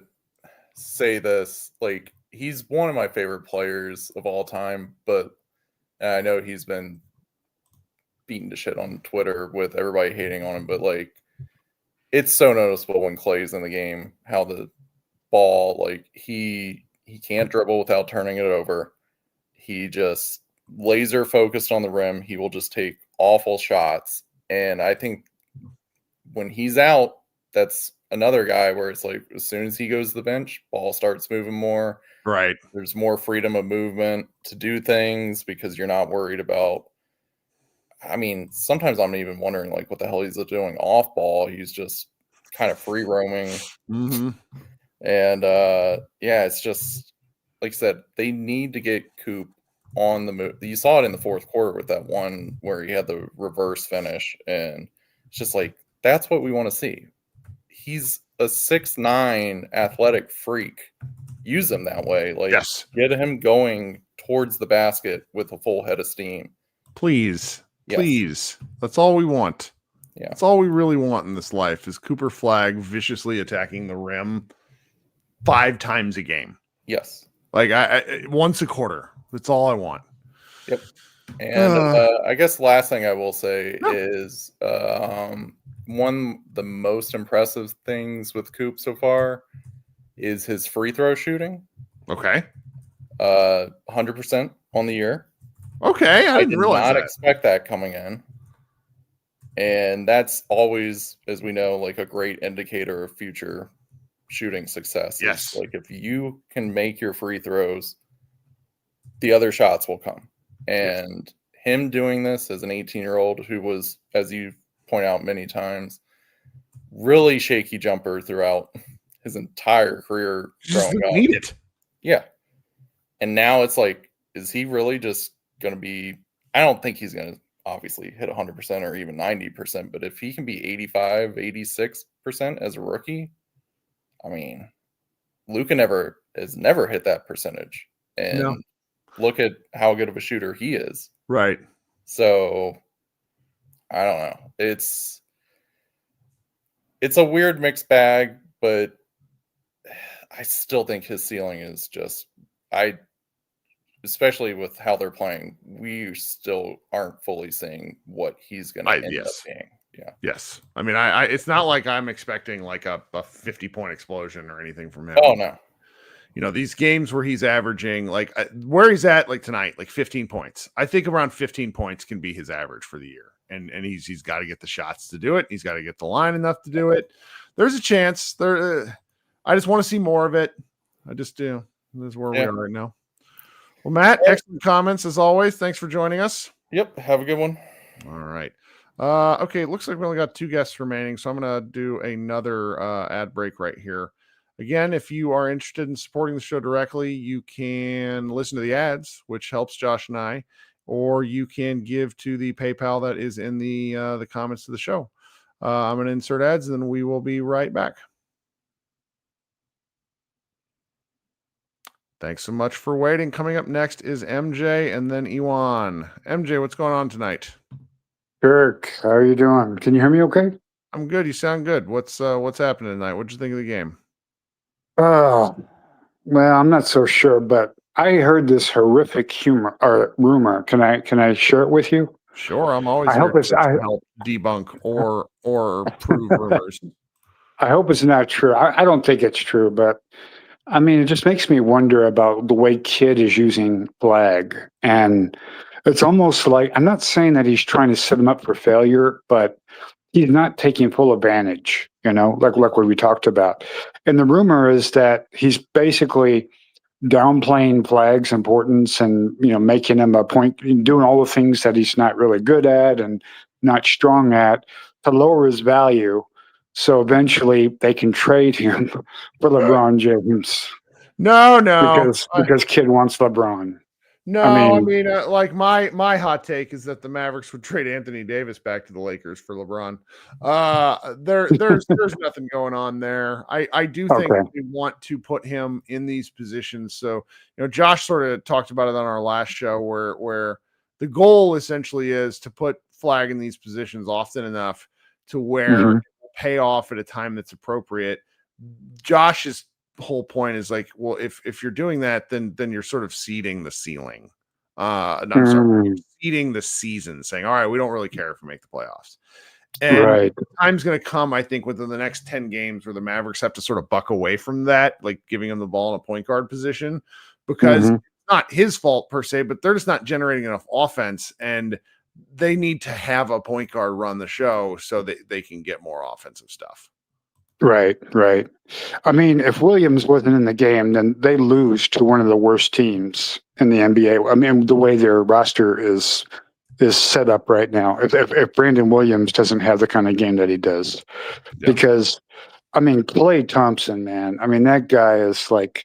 say this, like, he's one of my favorite players of all time, but I know he's been beaten to shit on Twitter with everybody hating on him, but like it's so noticeable when Clay's in the game how the ball, like he can't dribble without turning it over. He just laser focused on the rim. He will just take awful shots. And I think when he's out, that's another guy where it's like as soon as he goes to the bench, ball starts moving more. Right. There's more freedom of movement to do things because you're not worried about. I mean, sometimes I'm even wondering like what the hell he's doing off ball. He's just kind of free roaming. Mm-hmm. And yeah, it's just like I said, they need to get Coop on the move. You saw it in the fourth quarter with that one where he had the reverse finish, and it's just like that's what we want to see. He's a 6'9" athletic freak. Use him that way. Like Yes. Get him going towards the basket with a full head of steam. Please. Yes. Please. That's all we want. Yeah. That's all we really want in this life is Cooper Flagg viciously attacking the rim 5 times a game. Yes. Like I once a quarter. That's all I want. Yep. And I guess last thing I will say is one of the most impressive things with Coop so far is his free throw shooting. Okay. 100% on the year. Okay, I didn't realize not that. expect that coming in. And that's always, as we know, like a great indicator of future shooting success. Yes. Like if you can make your free throws, the other shots will come. And him doing this as an 18-year-old who was, as you point out many times, really shaky jumper throughout his entire career. Just didn't need it. Yeah. And now it's like, is he really just going to be, I don't think he's going to obviously hit 100% or even 90%, but if he can be 85, 86% as a rookie, I mean, Luka has never hit that percentage. And look at how good of a shooter he is. Right. So I don't know. It's a weird mixed bag, but I still think his ceiling is just especially with how they're playing, we still aren't fully seeing what he's going to end up being. Yeah. Yes. I mean, I it's not like I'm expecting like a 50-point explosion or anything from him. Oh, no. You know, these games where he's averaging like where he's at like tonight, like 15 points. I think around 15 points can be his average for the year. And he's got to get the shots to do it. He's got to get the line enough to do it. There's a chance there. I just want to see more of it. I just do. This is where we are right now. Well, Matt, excellent comments as always. Thanks for joining us. Yep. Have a good one. All right. Okay. It looks like we only got 2 guests remaining. So I'm going to do another ad break right here. Again, if you are interested in supporting the show directly, you can listen to the ads, which helps Josh and I, or you can give to the PayPal that is in the comments to the show. I'm going to insert ads, and then we will be right back. Thanks so much for waiting. Coming up next is MJ and then Ewan. MJ, what's going on tonight? Kirk, how are you doing? Can you hear me okay? I'm good. You sound good. What's happening tonight? What'd you think of the game? Oh, well, I'm not so sure, but I heard this horrific rumor. Can I share it with you? Sure, I'm always here to help debunk or prove rumors. I hope it's not true. I don't think it's true, but I mean, it just makes me wonder about the way Kidd is using Flagg. And it's almost like, I'm not saying that he's trying to set him up for failure, but he's not taking full advantage, like what we talked about. And the rumor is that he's basically downplaying Flagg's importance and, making him a point, doing all the things that he's not really good at and not strong at to lower his value. So eventually they can trade him for LeBron James. No. Because Kidd wants LeBron. No, I mean like my hot take is that the Mavericks would trade Anthony Davis back to the Lakers for LeBron. There's nothing going on there. I do think we want to put him in these positions. So, Josh sort of talked about it on our last show where the goal essentially is to put Flagg in these positions often enough to where it will pay off at a time that's appropriate. Josh's whole point is like, well, if you're doing that, then you're sort of seeding the ceiling I'm sorry, seeding the season, saying, all right, we don't really care if we make the playoffs. And Right. time's going to come, I think, within the next 10 games where the Mavericks have to sort of buck away from that, like giving him the ball in a point guard position, because it's not his fault per se, but they're just not generating enough offense, and they need to have a point guard run the show so that they can get more offensive stuff. Right. I mean, if Williams wasn't in the game, then they lose to one of the worst teams in the NBA. I mean, the way their roster is set up right now. If Brandon Williams doesn't have the kind of game that he does, because I mean, Klay Thompson, man. I mean, that guy is like,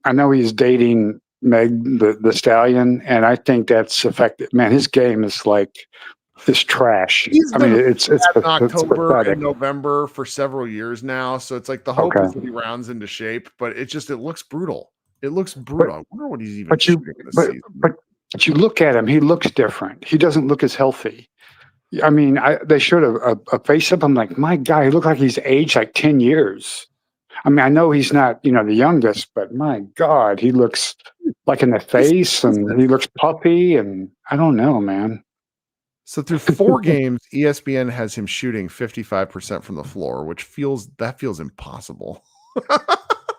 I know he's dating Meg the Stallion, and I think that's affected. Man, his game is like this trash. I mean, it's in October pathetic. and November for several years now, so it's like the hope is that he rounds into shape, but it looks brutal. It looks brutal. I wonder what he's even shooting this season. But you look at him; he looks different. He doesn't look as healthy. I mean, they showed a face up. I'm like, my God, he looked like he's aged like 10 years. I mean, I know he's not, the youngest, but my God, he looks like in the face, and he looks puffy, and I don't know, man. So through 4 games, ESPN has him shooting 55% from the floor, which feels impossible.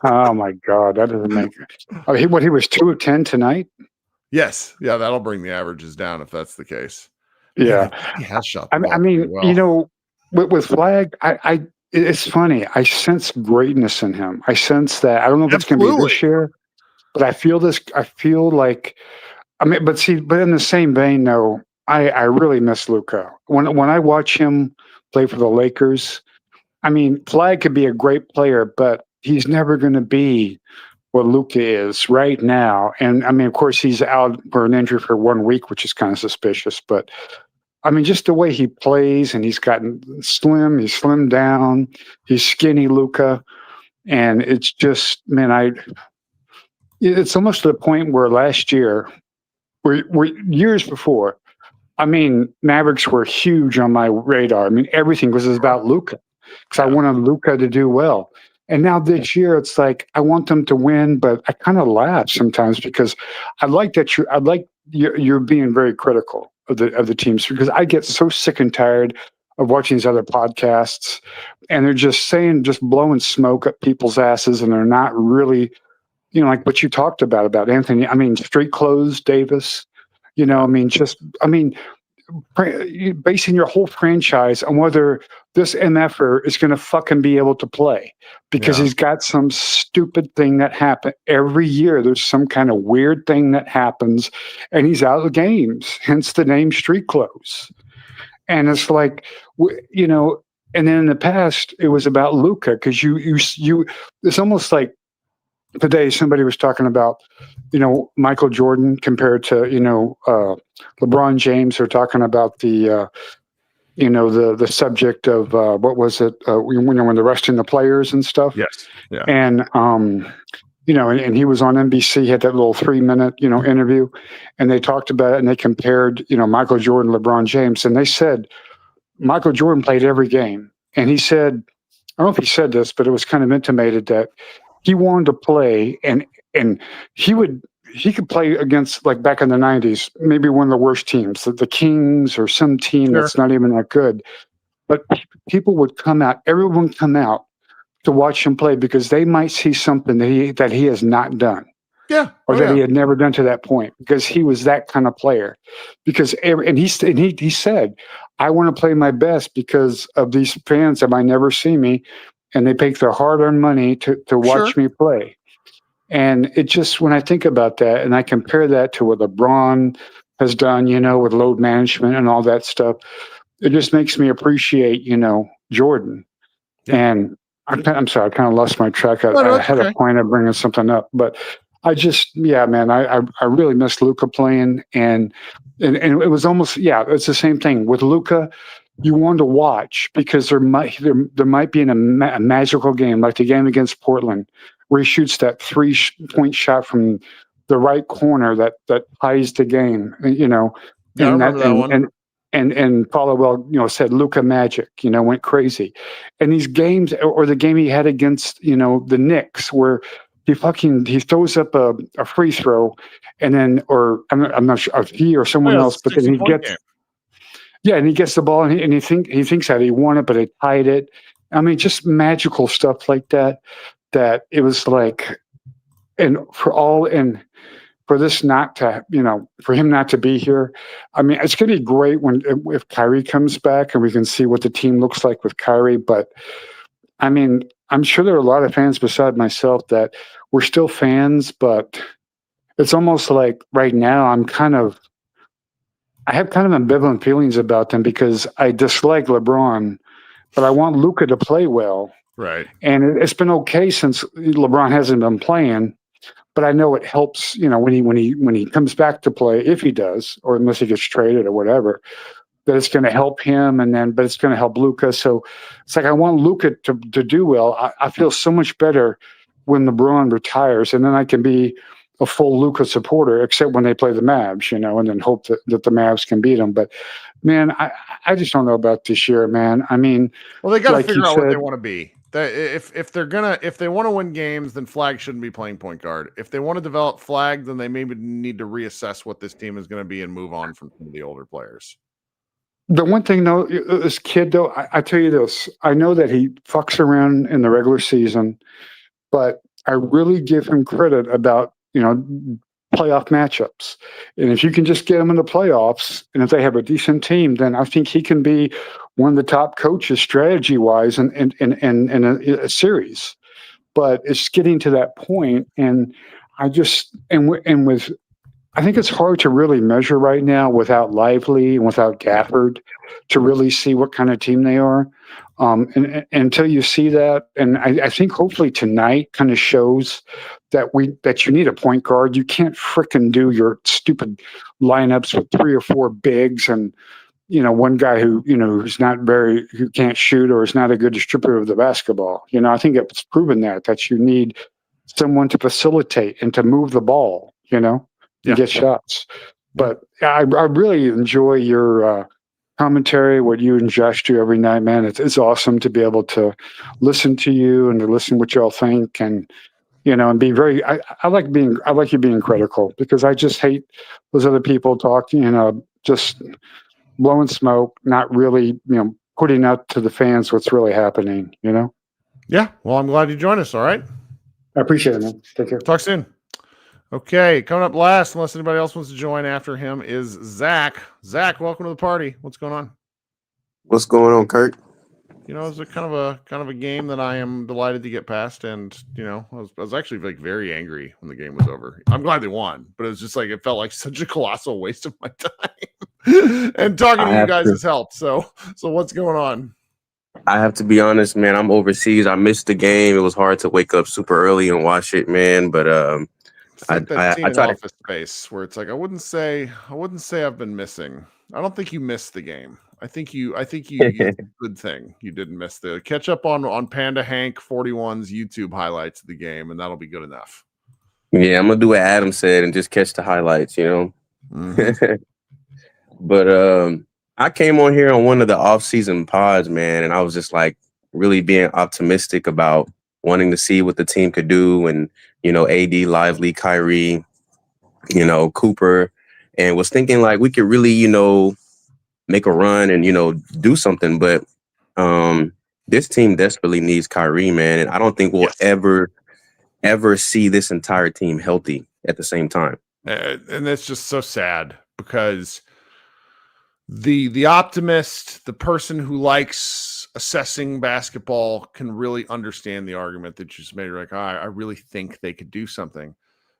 Oh my God, that doesn't make it. Oh, he was 2 of 10 tonight. Yes, yeah, that'll bring the averages down if that's the case. Yeah, he has shot. I mean, well. with Flag, it's funny. I sense greatness in him. I sense that. I don't know if it's going to be this year, but I feel this. I feel like, I mean, but in the same vein, though, I really miss Luka. When I watch him play for the Lakers, I mean, Flag could be a great player, but he's never going to be what Luka is right now. And I mean, of course, he's out for an injury for 1 week, which is kind of suspicious. But I mean, just the way he plays, and he's gotten slim. He's slimmed down. He's skinny, Luka, and it's just, man, it's almost to the point where last year, years before, I mean, Mavericks were huge on my radar. I mean, everything was about Luka because I wanted Luka to do well. And now this year, it's like I want them to win, but I kind of laugh sometimes because I like that you're being very critical of the teams, because I get so sick and tired of watching these other podcasts, and they're just blowing smoke up people's asses, and they're not really, like what you talked about Anthony. I mean, street clothes, Davis. Basing your whole franchise on whether this MFer is going to fucking be able to play because he's got some stupid thing that happened every year. There's some kind of weird thing that happens, and he's out of games. Hence the name Street Clothes. And it's like, and then in the past it was about Luka, because you it's almost like today somebody was talking about, Michael Jordan compared to, LeBron James. They're talking about the subject of what was it? When they're resting the players and stuff. Yes. Yeah. And and he was on NBC. He had that little 3-minute interview, and they talked about it, and they compared Michael Jordan, LeBron James, and they said Michael Jordan played every game, and he said, I don't know if he said this, but it was kind of intimated that he wanted to play, and he could play against, like back in the 90s, maybe one of the worst teams, the Kings or some team that's not even that good. But people would come out, everyone would come out to watch him play because they might see something that he has not done. Yeah. Or that he had never done to that point, because he was that kind of player. Because he said, I want to play my best because of these fans that might never see me, and they take their hard-earned money to watch me play. And it just, when I think about that and I compare that to what LeBron has done, with load management and all that stuff, it just makes me appreciate, Jordan. Yeah. And I'm sorry, I kind of lost my track. I had a point of bringing something up, but I just, man, I really miss Luka playing, and it was almost, it's the same thing with Luka. You want to watch because there might be a magical game, like the game against Portland, where he shoots that 3-point shot from the right corner that ties the game. I remember that one. And Paulwell, said Luka magic. Went crazy. And these games, or the game he had against the Knicks, where he throws up a free throw, and then I'm not sure if he or someone else, but then he gets and he gets the ball and he thinks that he won it, but they tied it. I mean, just magical stuff like that. That it was like, and for this not to, for him not to be here. I mean, it's going to be great if Kyrie comes back and we can see what the team looks like with Kyrie. But I mean, I'm sure there are a lot of fans beside myself that we're still fans, but it's almost like right now I have kind of ambivalent feelings about them because I dislike LeBron, but I want Luka to play well. Right. And it's been okay since LeBron hasn't been playing. But I know it helps, when he comes back to play, if he does, or unless he gets traded or whatever, that it's going to help him, but it's going to help Luka. So it's like I want Luka to do well. I feel so much better when LeBron retires, and then I can be a full Luka supporter, except when they play the Mavs, and then hope that the Mavs can beat them. But man, I just don't know about this year, man. I mean, well, they got to figure out what they want to be. If they want to win games, then Flag shouldn't be playing point guard. If they want to develop Flag, then they maybe need to reassess what this team is going to be and move on from some of the older players. The one thing though, this kid though, I tell you this, I know that he fucks around in the regular season, but I really give him credit about, playoff matchups. And if you can just get him in the playoffs, and if they have a decent team, then I think he can be one of the top coaches strategy wise in a series. But it's getting to that point, and I think it's hard to really measure right now without Lively and without Gafford to really see what kind of team they are. And until you see that, and I think hopefully tonight kind of shows that you need a point guard. You can't frickin' do your stupid lineups with 3 or 4 bigs and one guy who who can't shoot or is not a good distributor of the basketball. I think it's proven that you need someone to facilitate and to move the ball. And get shots. But I really enjoy your commentary, what you and Josh do every night, man. It's awesome to be able to listen to you and to listen what y'all think, and and be very. I like you being critical, because I just hate those other people talking, just blowing smoke, not really, putting out to the fans what's really happening. Yeah. Well, I'm glad you joined us. All right. I appreciate it, man. Take care. Talk soon. Okay, coming up last, unless anybody else wants to join after him, is Zach. Zach, welcome to the party. What's going on? What's going on, Kirk? It's a kind of a game that I am delighted to get past, and I was actually like very angry when the game was over. I'm glad they won, but it was just like it felt like such a colossal waste of my time. And talking to you guys has helped. So what's going on? I have to be honest, man. I'm overseas. I missed the game. It was hard to wake up super early and watch it, man. But It's like that scene in Office Space where it's like I wouldn't say I've been missing. I don't think you missed the game. I think you good thing you didn't miss the catch up on Panda Hank 41's YouTube highlights of the game, and that'll be good enough. Yeah, I'm gonna do what Adam said and just catch the highlights, Mm-hmm. But I came on here on one of the off-season pods, man, and I was just like really being optimistic about wanting to see what the team could do, and AD, Lively, Kyrie, Cooper, and was thinking like we could really, make a run and, do something. But this team desperately needs Kyrie, man. And I don't think we'll ever see this entire team healthy at the same time. And that's just so sad, because the optimist, the person who likes assessing basketball, can really understand the argument that you just made. Like, I really think they could do something.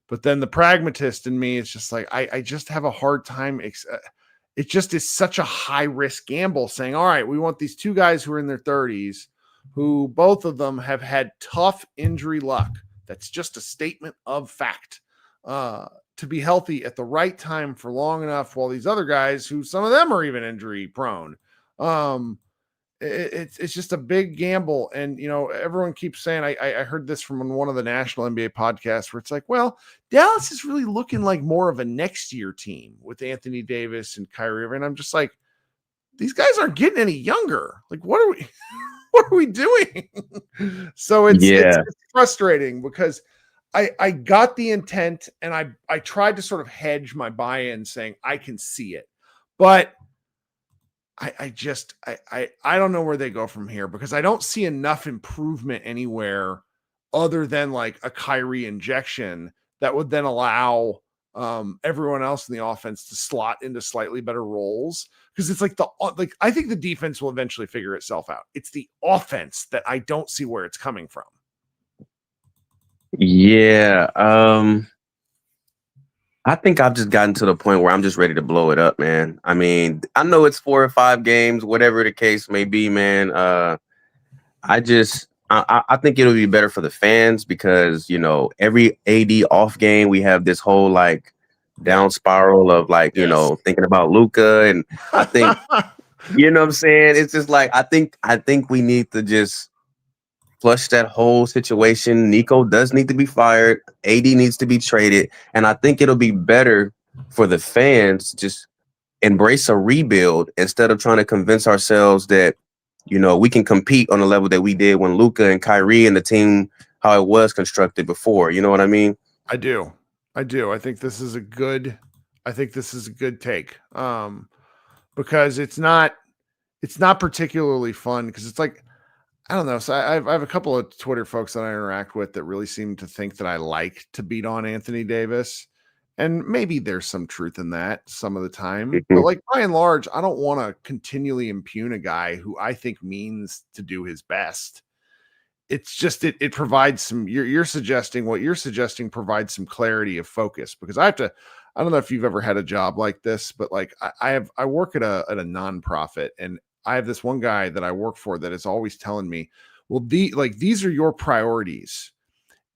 But then the pragmatist in me is just like, I just have a hard time. It just is such a high risk gamble saying, all right, we want these 2 guys who are in their 30s, who both of them have had tough injury luck. That's just a statement of fact, to be healthy at the right time for long enough, while these other guys, who some of them are even injury prone, it's just a big gamble. And everyone keeps saying, I heard this from one of the national NBA podcasts, where it's like, well, Dallas is really looking like more of a next year team with Anthony Davis and Kyrie Irving. And I'm just like, these guys aren't getting any younger. Like, what are we doing? So it's frustrating, because I got the intent, and I tried to sort of hedge my buy-in saying I can see it, but I don't know where they go from here, because I don't see enough improvement anywhere other than like a Kyrie injection that would then allow everyone else in the offense to slot into slightly better roles. Because it's like I think the defense will eventually figure itself out. It's the offense that I don't see where it's coming from. Yeah. I think I've just gotten to the point where I'm just ready to blow it up, man. I mean, I know it's 4 or 5 games, whatever the case may be, man. I think it'll be better for the fans because, you know, every AD off game, we have this whole like down spiral of like, you know, thinking about Luka. And I think, you know what I'm saying? It's just like, I think we need to just flush that whole situation. Nico does need to be fired. AD needs to be traded. And I think it'll be better for the fans to just embrace a rebuild instead of trying to convince ourselves that, you know, we can compete on the level that we did when Luka and Kyrie and the team, how it was constructed before. You know what I mean? I do. I think this is a good take. Because it's not particularly fun, because it's like, I don't know. So I have a couple of Twitter folks that I interact with that really seem to think that I like to beat on Anthony Davis. And maybe there's some truth in that some of the time. Mm-hmm. But like by and large, I don't want to continually impugn a guy who I think means to do his best. It's just it provides some, you're suggesting what you're suggesting provides some clarity of focus, because I don't know if you've ever had a job like this, but like I work at a nonprofit, and I have this one guy that I work for that is always telling me, well, these are your priorities.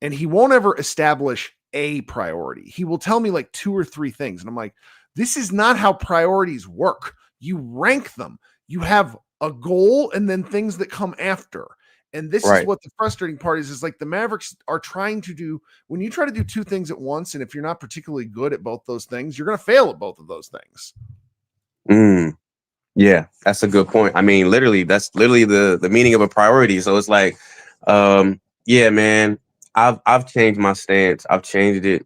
And he won't ever establish a priority. He will tell me like 2 or 3 things. And I'm like, this is not how priorities work. You rank them. You have a goal and then things that come after. And this is what the frustrating part is like the Mavericks are trying to do. When you try to do 2 things at once, and if you're not particularly good at both those things, you're going to fail at both of those things. Yeah, that's a good point. I mean, that's literally the meaning of a priority. So it's like, yeah, man, I've changed my stance. I've changed it.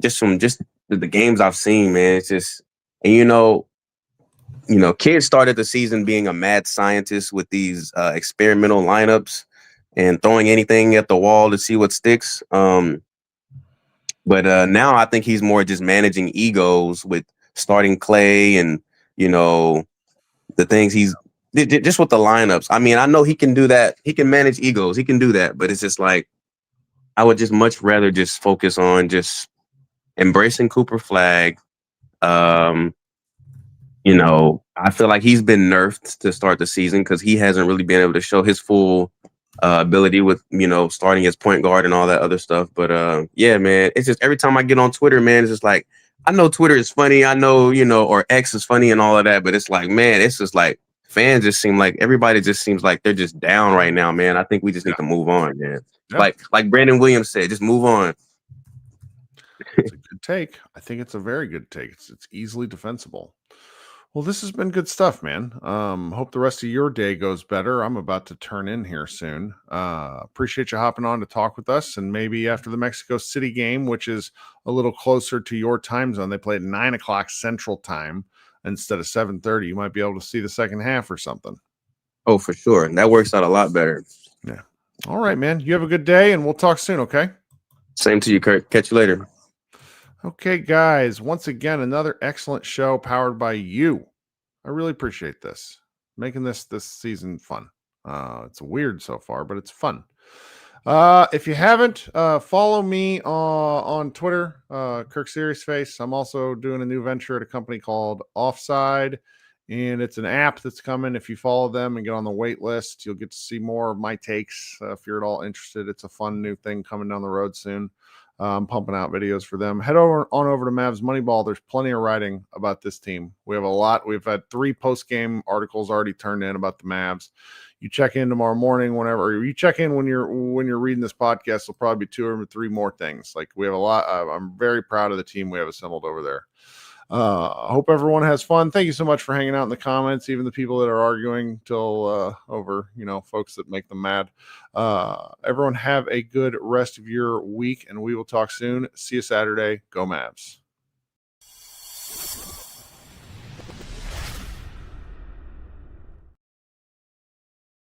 Just from the games I've seen, man. It's just, and you know, kids started the season being a mad scientist with these experimental lineups and throwing anything at the wall to see what sticks. But now I think he's more just managing egos with starting Clay and, you know, the things he's just with the lineups. I mean, I know he can do that. He can manage egos. He can do that. But it's just like, I would just much rather just focus on just embracing Cooper Flag. You know, I feel like he's been nerfed to start the season because he hasn't really been able to show his full ability with, you know, starting as point guard and all that other stuff. But yeah, man, it's just every time I get on Twitter, man, it's just like, I know Twitter is funny. I know, you know, or X is funny and all of that. But it's like, man, it's just like fans just seem like everybody just seems like they're just down right now, man. I think we just need to move on, man. Yeah. Like Brandon Williams said, just move on. It's a good take. I think it's a very good take. It's easily defensible. Well, this has been good stuff, man. Hope the rest of your day goes better. I'm about to turn in here soon. Appreciate you hopping on to talk with us. And maybe after the Mexico City game, which is a little closer to your time zone, they play at 9 o'clock Central Time instead of 7:30. You might be able to see the second half or something. Oh, for sure. That works out a lot better. Yeah. All right, man. You have a good day, and we'll talk soon, okay? Same to you, Kirk. Catch you later. Okay, guys, once again, another excellent show powered by you. I really appreciate this, making this season fun. It's weird so far, but it's fun. If you haven't, follow me on Twitter, Kirk Serious Face. I'm also doing a new venture at a company called Offside, and it's an app that's coming. If you follow them and get on the wait list, you'll get to see more of my takes. If you're at all interested, it's a fun new thing coming down the road soon. I'm pumping out videos for them. Head over to Mavs Moneyball. There's plenty of writing about this team. We have a lot. We've had 3 post-game articles already turned in about the Mavs. You check in tomorrow morning, whenever you check in when you're reading this podcast, there'll probably be 2 or 3 more things. Like we have a lot. I'm very proud of the team we have assembled over there. I hope everyone has fun. Thank you so much for hanging out in the comments, even the people that are arguing till over, folks that make them mad. Everyone have a good rest of your week, and we will talk soon. See you Saturday. Go Mavs.